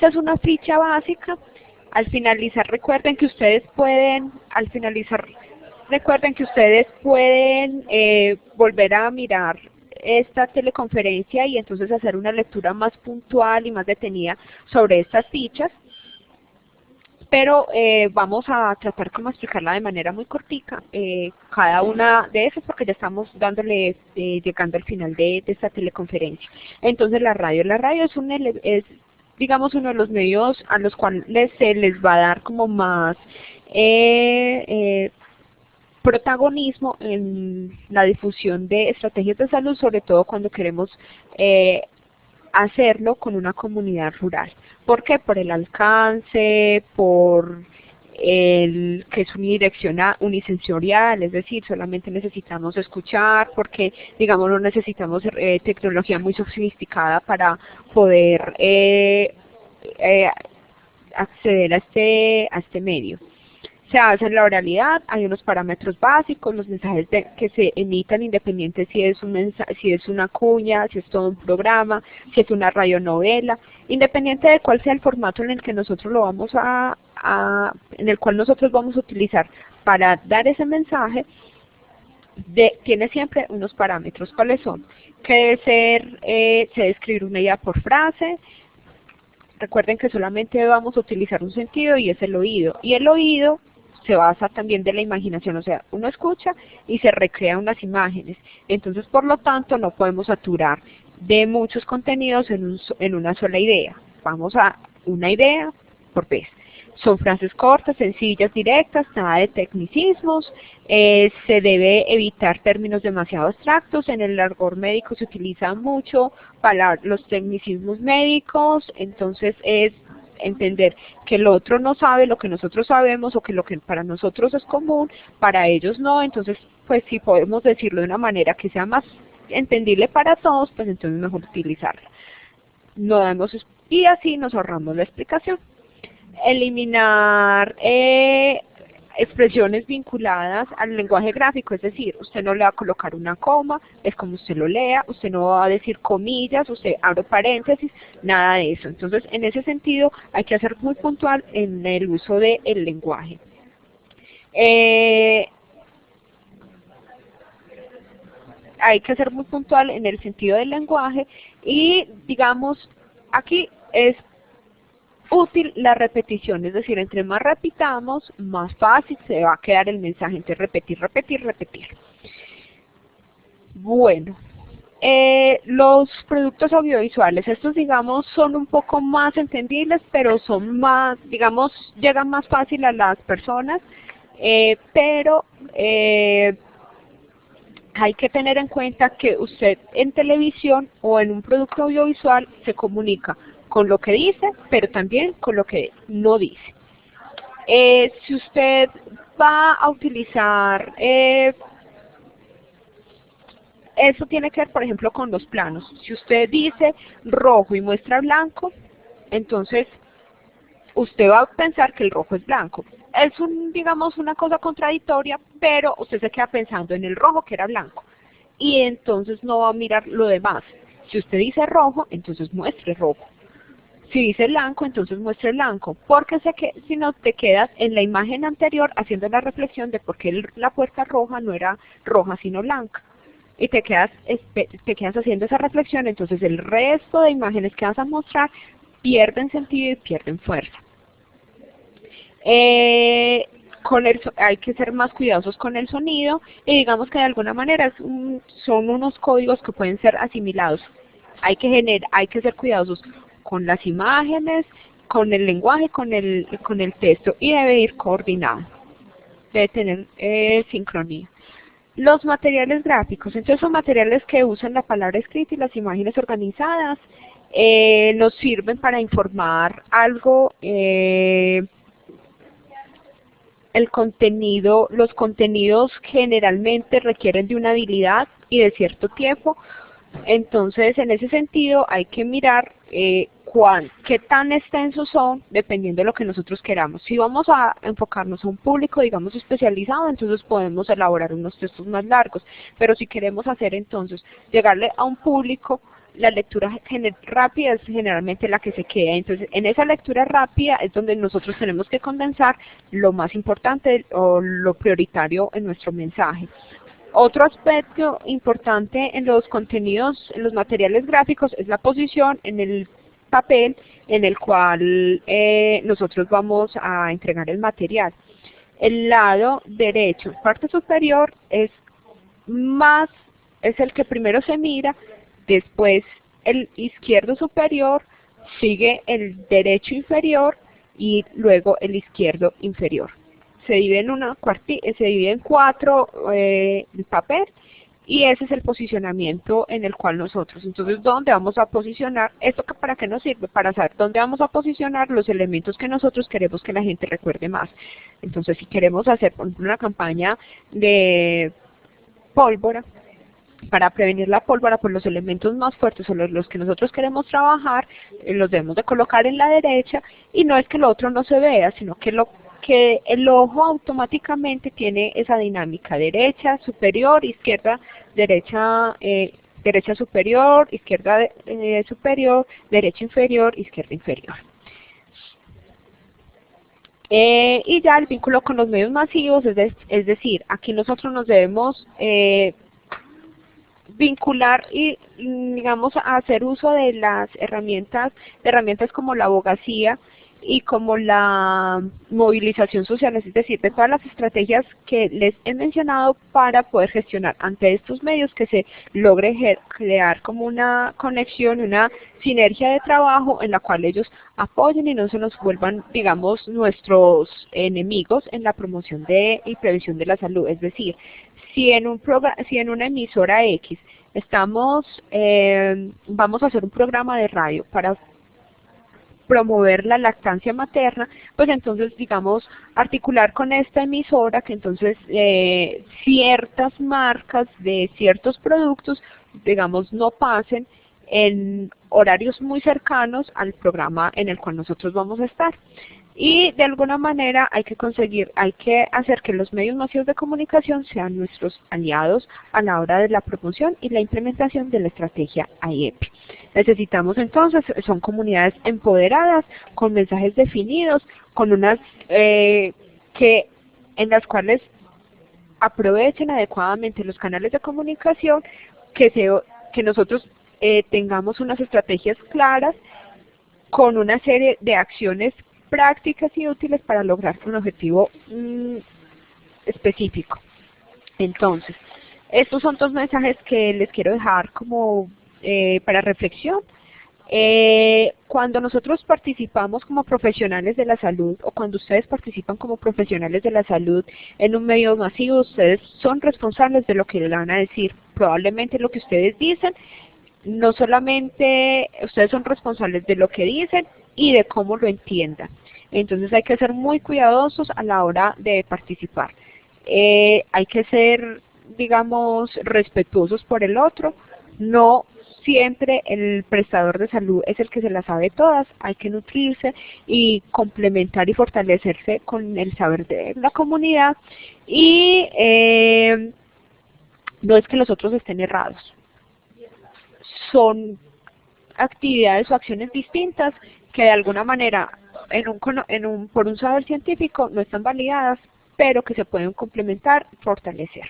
es una ficha básica. Al finalizar recuerden que ustedes pueden, volver a mirar esta teleconferencia y entonces hacer una lectura más puntual y más detenida sobre estas fichas. Pero vamos a tratar como explicarla de manera muy cortica, cada una de esas, porque ya estamos llegando al final de esta teleconferencia. Entonces la radio es digamos uno de los medios a los cuales se les va a dar como más protagonismo en la difusión de estrategias de salud, sobre todo cuando queremos hacerlo con una comunidad rural. ¿Por qué? Por el alcance, por que es unisensorial, es decir, solamente necesitamos escuchar, porque digamos no necesitamos tecnología muy sofisticada para poder acceder a este medio. Se hace en la oralidad, hay unos parámetros básicos, los mensajes que se emitan independiente si es si es una cuña, si es todo un programa, si es una radionovela, independiente de cuál sea el formato en el que nosotros lo vamos en el cual nosotros vamos a utilizar para dar ese mensaje, tiene siempre unos parámetros. ¿Cuáles son? Que se debe escribir una idea por frase. Recuerden que solamente vamos a utilizar un sentido y es el oído. Y el oído se basa también de la imaginación, o sea, uno escucha y se recrea unas imágenes. Entonces, por lo tanto, no podemos saturar de muchos contenidos en una sola idea. Vamos a una idea por vez. Son frases cortas, sencillas, directas, nada de tecnicismos, se debe evitar términos demasiado abstractos. En el argot médico se utilizan mucho los tecnicismos médicos, entonces es entender que el otro no sabe lo que nosotros sabemos o que lo que para nosotros es común, para ellos no. Entonces, pues si podemos decirlo de una manera que sea más entendible para todos, pues entonces mejor utilizarla. Y así nos ahorramos la explicación. Eliminar expresiones vinculadas al lenguaje gráfico, es decir, usted no le va a colocar una coma, es como usted lo lea, usted no va a decir comillas, usted abre paréntesis, nada de eso. Entonces, en ese sentido, hay que ser muy puntual en el uso del lenguaje. Eh, Hay que ser muy puntual en el sentido del lenguaje y, digamos, aquí es útil la repetición, es decir, entre más repitamos, más fácil se va a quedar el mensaje, entre repetir, repetir, repetir. Bueno, los productos audiovisuales, estos digamos son un poco más entendibles, pero son más, digamos, llegan más fácil a las personas, pero hay que tener en cuenta que usted en televisión o en un producto audiovisual se comunica con lo que dice, pero también con lo que no dice. Si usted va a utilizar, eso tiene que ver, por ejemplo, con los planos. Si usted dice rojo y muestra blanco, entonces usted va a pensar que el rojo es blanco. Es digamos, una cosa contradictoria, pero usted se queda pensando en el rojo que era blanco. Y entonces no va a mirar lo demás. Si usted dice rojo, entonces muestre rojo. Si dice blanco, entonces muestre blanco. Porque si no te quedas en la imagen anterior haciendo la reflexión de por qué la puerta roja no era roja sino blanca. Y te quedas haciendo esa reflexión, entonces el resto de imágenes que vas a mostrar pierden sentido y pierden fuerza. Hay que ser más cuidadosos con el sonido y digamos que de alguna manera son unos códigos que pueden ser asimilados. Hay que ser cuidadosos con las imágenes, con el lenguaje, con el texto y debe ir coordinado, debe tener sincronía. Los materiales gráficos, entonces son materiales que usan la palabra escrita y las imágenes organizadas, nos sirven para informar algo, los contenidos generalmente requieren de una habilidad y de cierto tiempo, entonces en ese sentido hay que mirar qué tan extensos son dependiendo de lo que nosotros queramos. Si vamos a enfocarnos a un público, digamos, especializado, entonces podemos elaborar unos textos más largos, pero si queremos hacer entonces, llegarle a un público, la lectura rápida es generalmente la que se queda. Entonces, en esa lectura rápida es donde nosotros tenemos que condensar lo más importante o lo prioritario en nuestro mensaje. Otro aspecto importante en los contenidos, en los materiales gráficos, es la posición en el papel en el cual nosotros vamos a entregar el material. El lado derecho, parte superior, es el que primero se mira, después el izquierdo superior, sigue el derecho inferior y luego el izquierdo inferior. Se divide en cuatro el papel y ese es el posicionamiento en el cual nosotros, entonces, ¿dónde vamos a posicionar? ¿Esto para qué nos sirve? Para saber dónde vamos a posicionar los elementos que nosotros queremos que la gente recuerde más. Entonces, si queremos hacer, por ejemplo, una campaña de pólvora, para prevenir la pólvora, pues los elementos más fuertes son los que nosotros queremos trabajar, los debemos de colocar en la derecha, y no es que lo otro no se vea, sino que el ojo automáticamente tiene esa dinámica, derecha, superior, izquierda, derecha, derecha superior, izquierda superior, derecha inferior, izquierda inferior. Y ya el vínculo con los medios masivos, es decir, aquí nosotros nos debemos vincular y, digamos, hacer uso de las herramientas como la abogacía y como la movilización social, es decir, de todas las estrategias que les he mencionado para poder gestionar ante estos medios que se logre crear como una conexión, una sinergia de trabajo en la cual ellos apoyen y no se nos vuelvan, digamos, nuestros enemigos en la promoción y prevención de la salud. Es decir, si en una emisora X vamos a hacer un programa de radio para promover la lactancia materna, pues entonces, digamos, articular con esta emisora que entonces ciertas marcas de ciertos productos, digamos, no pasen en horarios muy cercanos al programa en el cual nosotros vamos a estar. Y de alguna manera hay que hacer que los medios masivos de comunicación sean nuestros aliados a la hora de la promoción y la implementación de la estrategia IEP. Necesitamos entonces, son comunidades empoderadas, con mensajes definidos, con unas que en las cuales aprovechen adecuadamente los canales de comunicación, que nosotros tengamos unas estrategias claras con una serie de acciones prácticas y útiles para lograr un objetivo específico. Entonces, estos son dos mensajes que les quiero dejar como para reflexión. Cuando nosotros participamos como profesionales de la salud, o cuando ustedes participan como profesionales de la salud en un medio masivo, ustedes son responsables de lo que le van a decir. Probablemente lo que ustedes dicen, no solamente ustedes son responsables de lo que dicen y de cómo lo entiendan. Entonces hay que ser muy cuidadosos a la hora de participar. Hay que ser, digamos, respetuosos por el otro. No siempre el prestador de salud es el que se las sabe todas. Hay que nutrirse y complementar y fortalecerse con el saber de la comunidad. Y no es que los otros estén errados. Son actividades o acciones distintas que de alguna manera por un saber científico no están validadas, pero que se pueden complementar y fortalecer.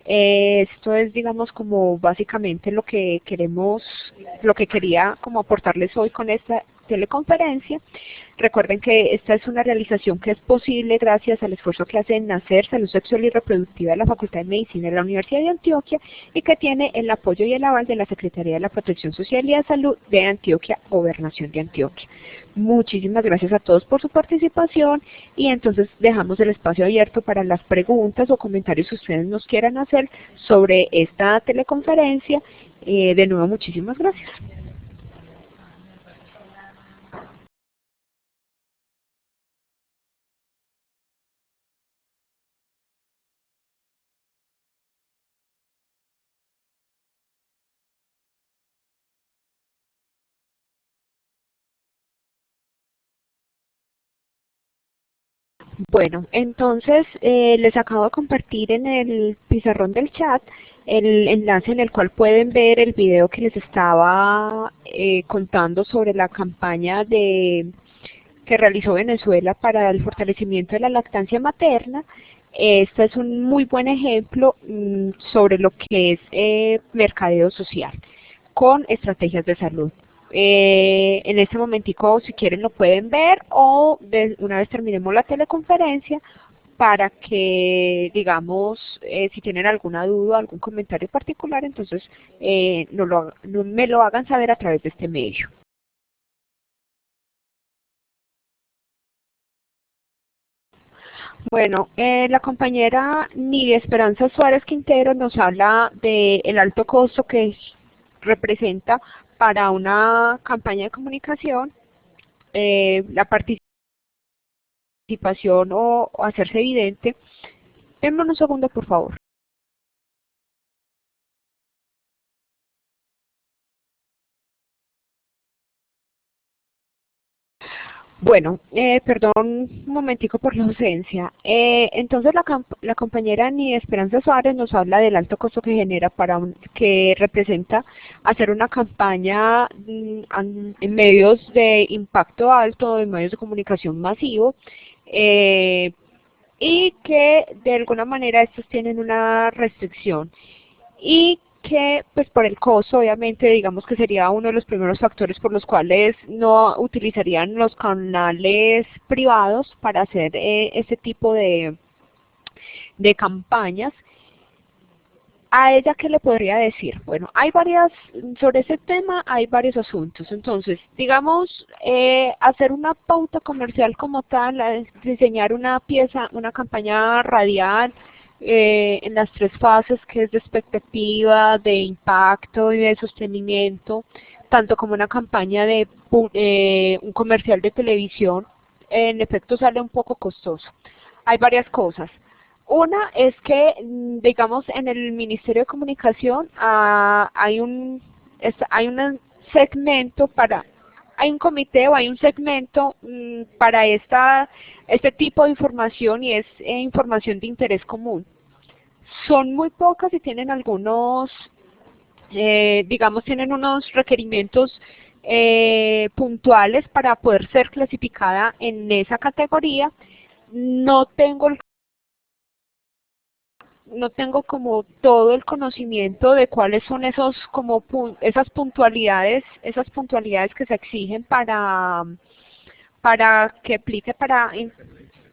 Esto es, digamos, como básicamente lo que quería como aportarles hoy con esta teleconferencia. Recuerden que esta es una realización que es posible gracias al esfuerzo que hace Nacer Salud Sexual y Reproductiva de la Facultad de Medicina de la Universidad de Antioquia y que tiene el apoyo y el aval de la Secretaría de la Protección Social y de Salud de Antioquia, Gobernación de Antioquia. Muchísimas gracias a todos por su participación y entonces dejamos el espacio abierto para las preguntas o comentarios que ustedes nos quieran hacer sobre esta teleconferencia. De nuevo, muchísimas gracias. Bueno, entonces les acabo de compartir en el pizarrón del chat el enlace en el cual pueden ver el video que les estaba contando sobre la campaña que realizó Venezuela para el fortalecimiento de la lactancia materna. Este es un muy buen ejemplo sobre lo que es mercadeo social con estrategias de salud. En este momentico, si quieren, lo pueden ver o una vez terminemos la teleconferencia para que, digamos, si tienen alguna duda, algún comentario particular, entonces me lo hagan saber a través de este medio. Bueno, la compañera Nidia Esperanza Suárez Quintero nos habla del alto costo que representa para una campaña de comunicación la participación o hacerse evidente. Denme un segundo, por favor. Bueno, perdón un momentico por la ausencia. Entonces la compañera Nidia Esperanza Suárez nos habla del alto costo que genera que representa hacer una campaña en medios de impacto alto, en medios de comunicación masivo, y que de alguna manera estos tienen una restricción y que pues por el costo obviamente digamos que sería uno de los primeros factores por los cuales no utilizarían los canales privados para hacer este tipo de campañas. ¿A ella qué le podría decir? Bueno, sobre ese tema hay varios asuntos. Entonces, digamos, hacer una pauta comercial como tal, diseñar una campaña radial en las tres fases que es de expectativa, de impacto y de sostenimiento, tanto como una campaña de un comercial de televisión, en efecto sale un poco costoso. Hay varias cosas. Una es que, digamos, en el Ministerio de Comunicación hay un segmento hay un comité o hay un segmento para este tipo de información y es información de interés común. Son muy pocas y tienen digamos, tienen unos requerimientos puntuales para poder ser clasificada en esa categoría. No tengo no tengo como todo el conocimiento de cuáles son esos como esas puntualidades que se exigen para que aplique para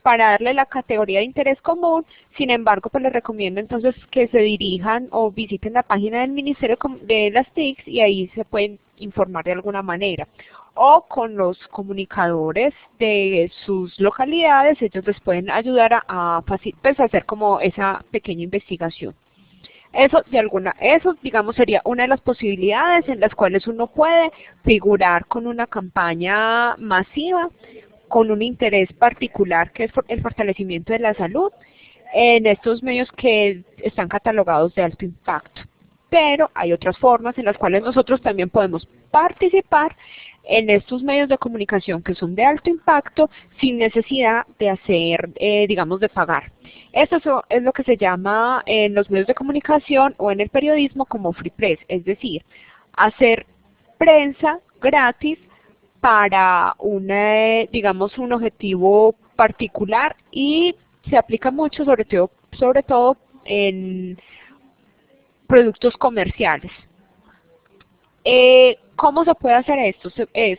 darle la categoría de interés común. Sin embargo, pues les recomiendo entonces que se dirijan o visiten la página del Ministerio de las TICs y ahí se pueden informar de alguna manera. O con los comunicadores de sus localidades, ellos les pueden ayudar pues, a hacer como esa pequeña investigación. Eso digamos sería una de las posibilidades en las cuales uno puede figurar con una campaña masiva, con un interés particular que es el fortalecimiento de la salud en estos medios que están catalogados de alto impacto. Pero hay otras formas en las cuales nosotros también podemos participar en estos medios de comunicación que son de alto impacto sin necesidad de hacer, digamos, de pagar. Eso es lo que se llama en los medios de comunicación o en el periodismo como free press, es decir, hacer prensa gratis para digamos, un objetivo particular y se aplica mucho sobre todo en productos comerciales. ¿Cómo se puede hacer esto? Es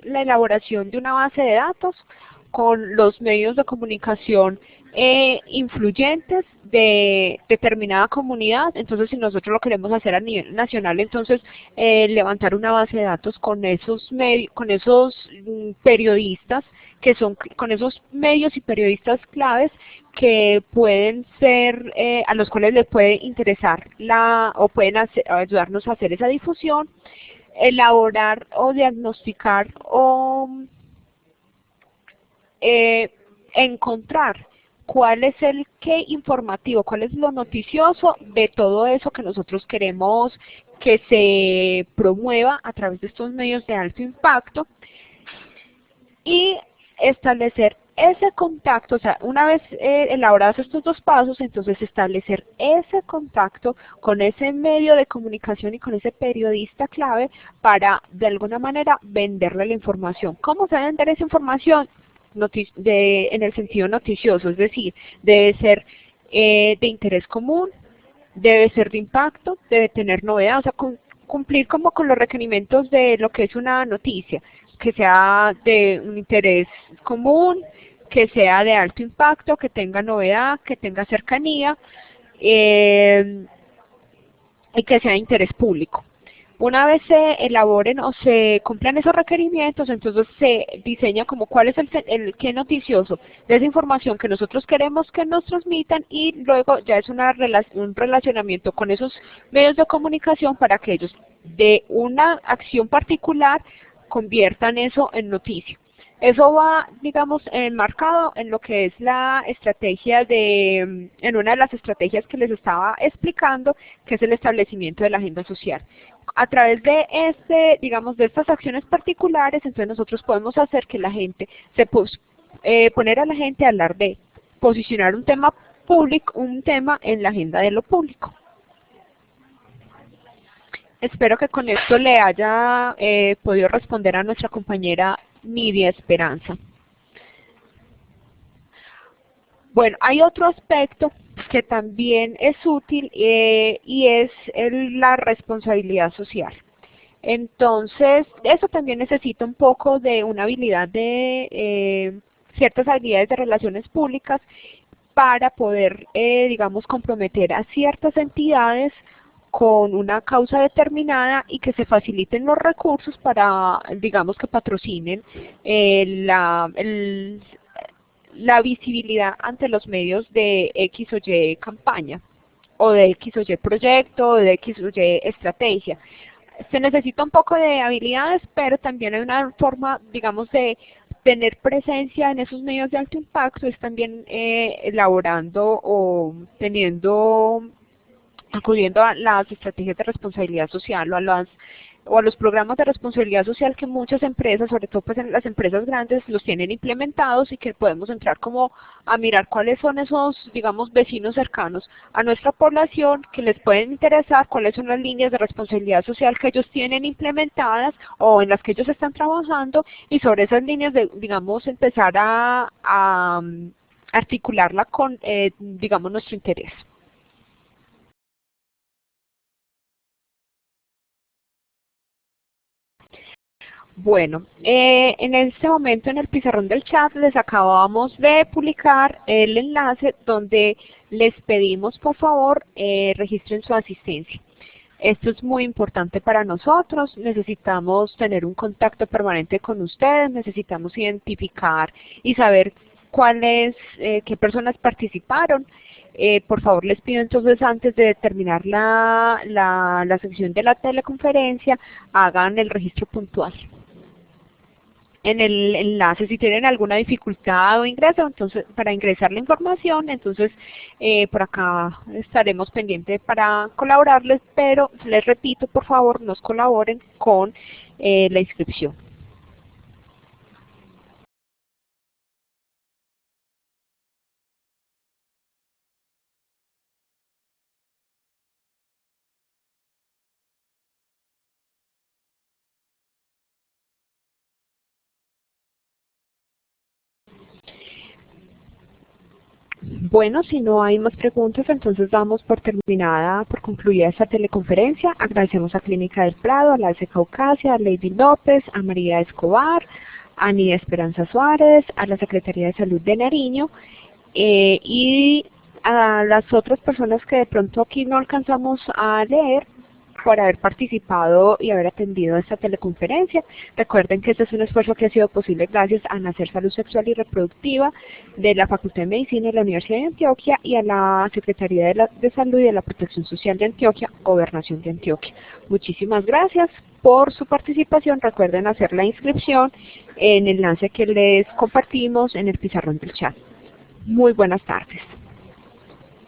la elaboración de una base de datos con los medios de comunicación influyentes de determinada comunidad. Entonces, si nosotros lo queremos hacer a nivel nacional, entonces levantar una base de datos con esos periodistas con esos medios y periodistas claves que pueden ser, a los cuales les puede interesar o pueden ayudarnos a hacer esa difusión, elaborar o diagnosticar o encontrar cuál es el qué informativo, cuál es lo noticioso de todo eso que nosotros queremos que se promueva a través de estos medios de alto impacto y establecer ese contacto, o sea, una vez elaborados estos dos pasos, entonces establecer ese contacto con ese medio de comunicación y con ese periodista clave para, de alguna manera, venderle la información. ¿Cómo se vender esa información? En el sentido noticioso, es decir, debe ser de interés común, debe ser de impacto, debe tener novedad, o sea, cumplir como con los requerimientos de lo que es una noticia, que sea de un interés común, que sea de alto impacto, que tenga novedad, que tenga cercanía y que sea de interés público. Una vez se elaboren o se cumplan esos requerimientos, entonces se diseña como cuál es el qué noticioso de esa información que nosotros queremos que nos transmitan y luego ya es un relacionamiento con esos medios de comunicación para que ellos de una acción particular conviertan eso en noticia. Eso va, digamos, enmarcado en lo que es la estrategia en una de las estrategias que les estaba explicando, que es el establecimiento de la agenda social. A través de digamos, de estas acciones particulares, entonces nosotros podemos hacer que la gente, poner a la gente a hablar de posicionar un tema público, un tema en la agenda de lo público. Espero que con esto le haya podido responder a nuestra compañera Nidia Esperanza. Bueno, hay otro aspecto que también es útil y es la responsabilidad social. Entonces, eso también necesita un poco de una habilidad de ciertas habilidades de relaciones públicas para poder, digamos, comprometer a ciertas entidades con una causa determinada y que se faciliten los recursos para, digamos, que patrocinen la visibilidad ante los medios de X o Y campaña, o de X o Y proyecto, o de X o Y estrategia. Se necesita un poco de habilidades, pero también hay una forma, digamos, de tener presencia en esos medios de alto impacto, es también elaborando o acudiendo a las estrategias de responsabilidad social o a los programas de responsabilidad social que muchas empresas, sobre todo pues en las empresas grandes, los tienen implementados y que podemos entrar como a mirar cuáles son esos, digamos, vecinos cercanos a nuestra población que les pueden interesar, cuáles son las líneas de responsabilidad social que ellos tienen implementadas o en las que ellos están trabajando y sobre esas líneas, digamos, empezar a articularla con, digamos, nuestro interés. Bueno, en este momento en el pizarrón del chat les acabamos de publicar el enlace donde les pedimos por favor registren su asistencia. Esto es muy importante para nosotros, necesitamos tener un contacto permanente con ustedes, necesitamos identificar y saber qué personas participaron. Por favor les pido entonces antes de terminar la sesión de la teleconferencia, hagan el registro puntual. En el enlace, si tienen alguna dificultad o ingreso, entonces para ingresar la información, entonces por acá estaremos pendientes para colaborarles, pero les repito, por favor, nos colaboren con la inscripción. Bueno, si no hay más preguntas, entonces damos por concluida esta teleconferencia. Agradecemos a Clínica del Prado, a la S. Caucasia, a Lady López, a María Escobar, a Nidia Esperanza Suárez, a la Secretaría de Salud de Nariño y a las otras personas que de pronto aquí no alcanzamos a leer, por haber participado y haber atendido esta teleconferencia. Recuerden que este es un esfuerzo que ha sido posible gracias a Nacer Salud Sexual y Reproductiva de la Facultad de Medicina de la Universidad de Antioquia y a la Secretaría de Salud y de la Protección Social de Antioquia, Gobernación de Antioquia. Muchísimas gracias por su participación. Recuerden hacer la inscripción en el enlace que les compartimos en el pizarrón del chat. Muy buenas tardes.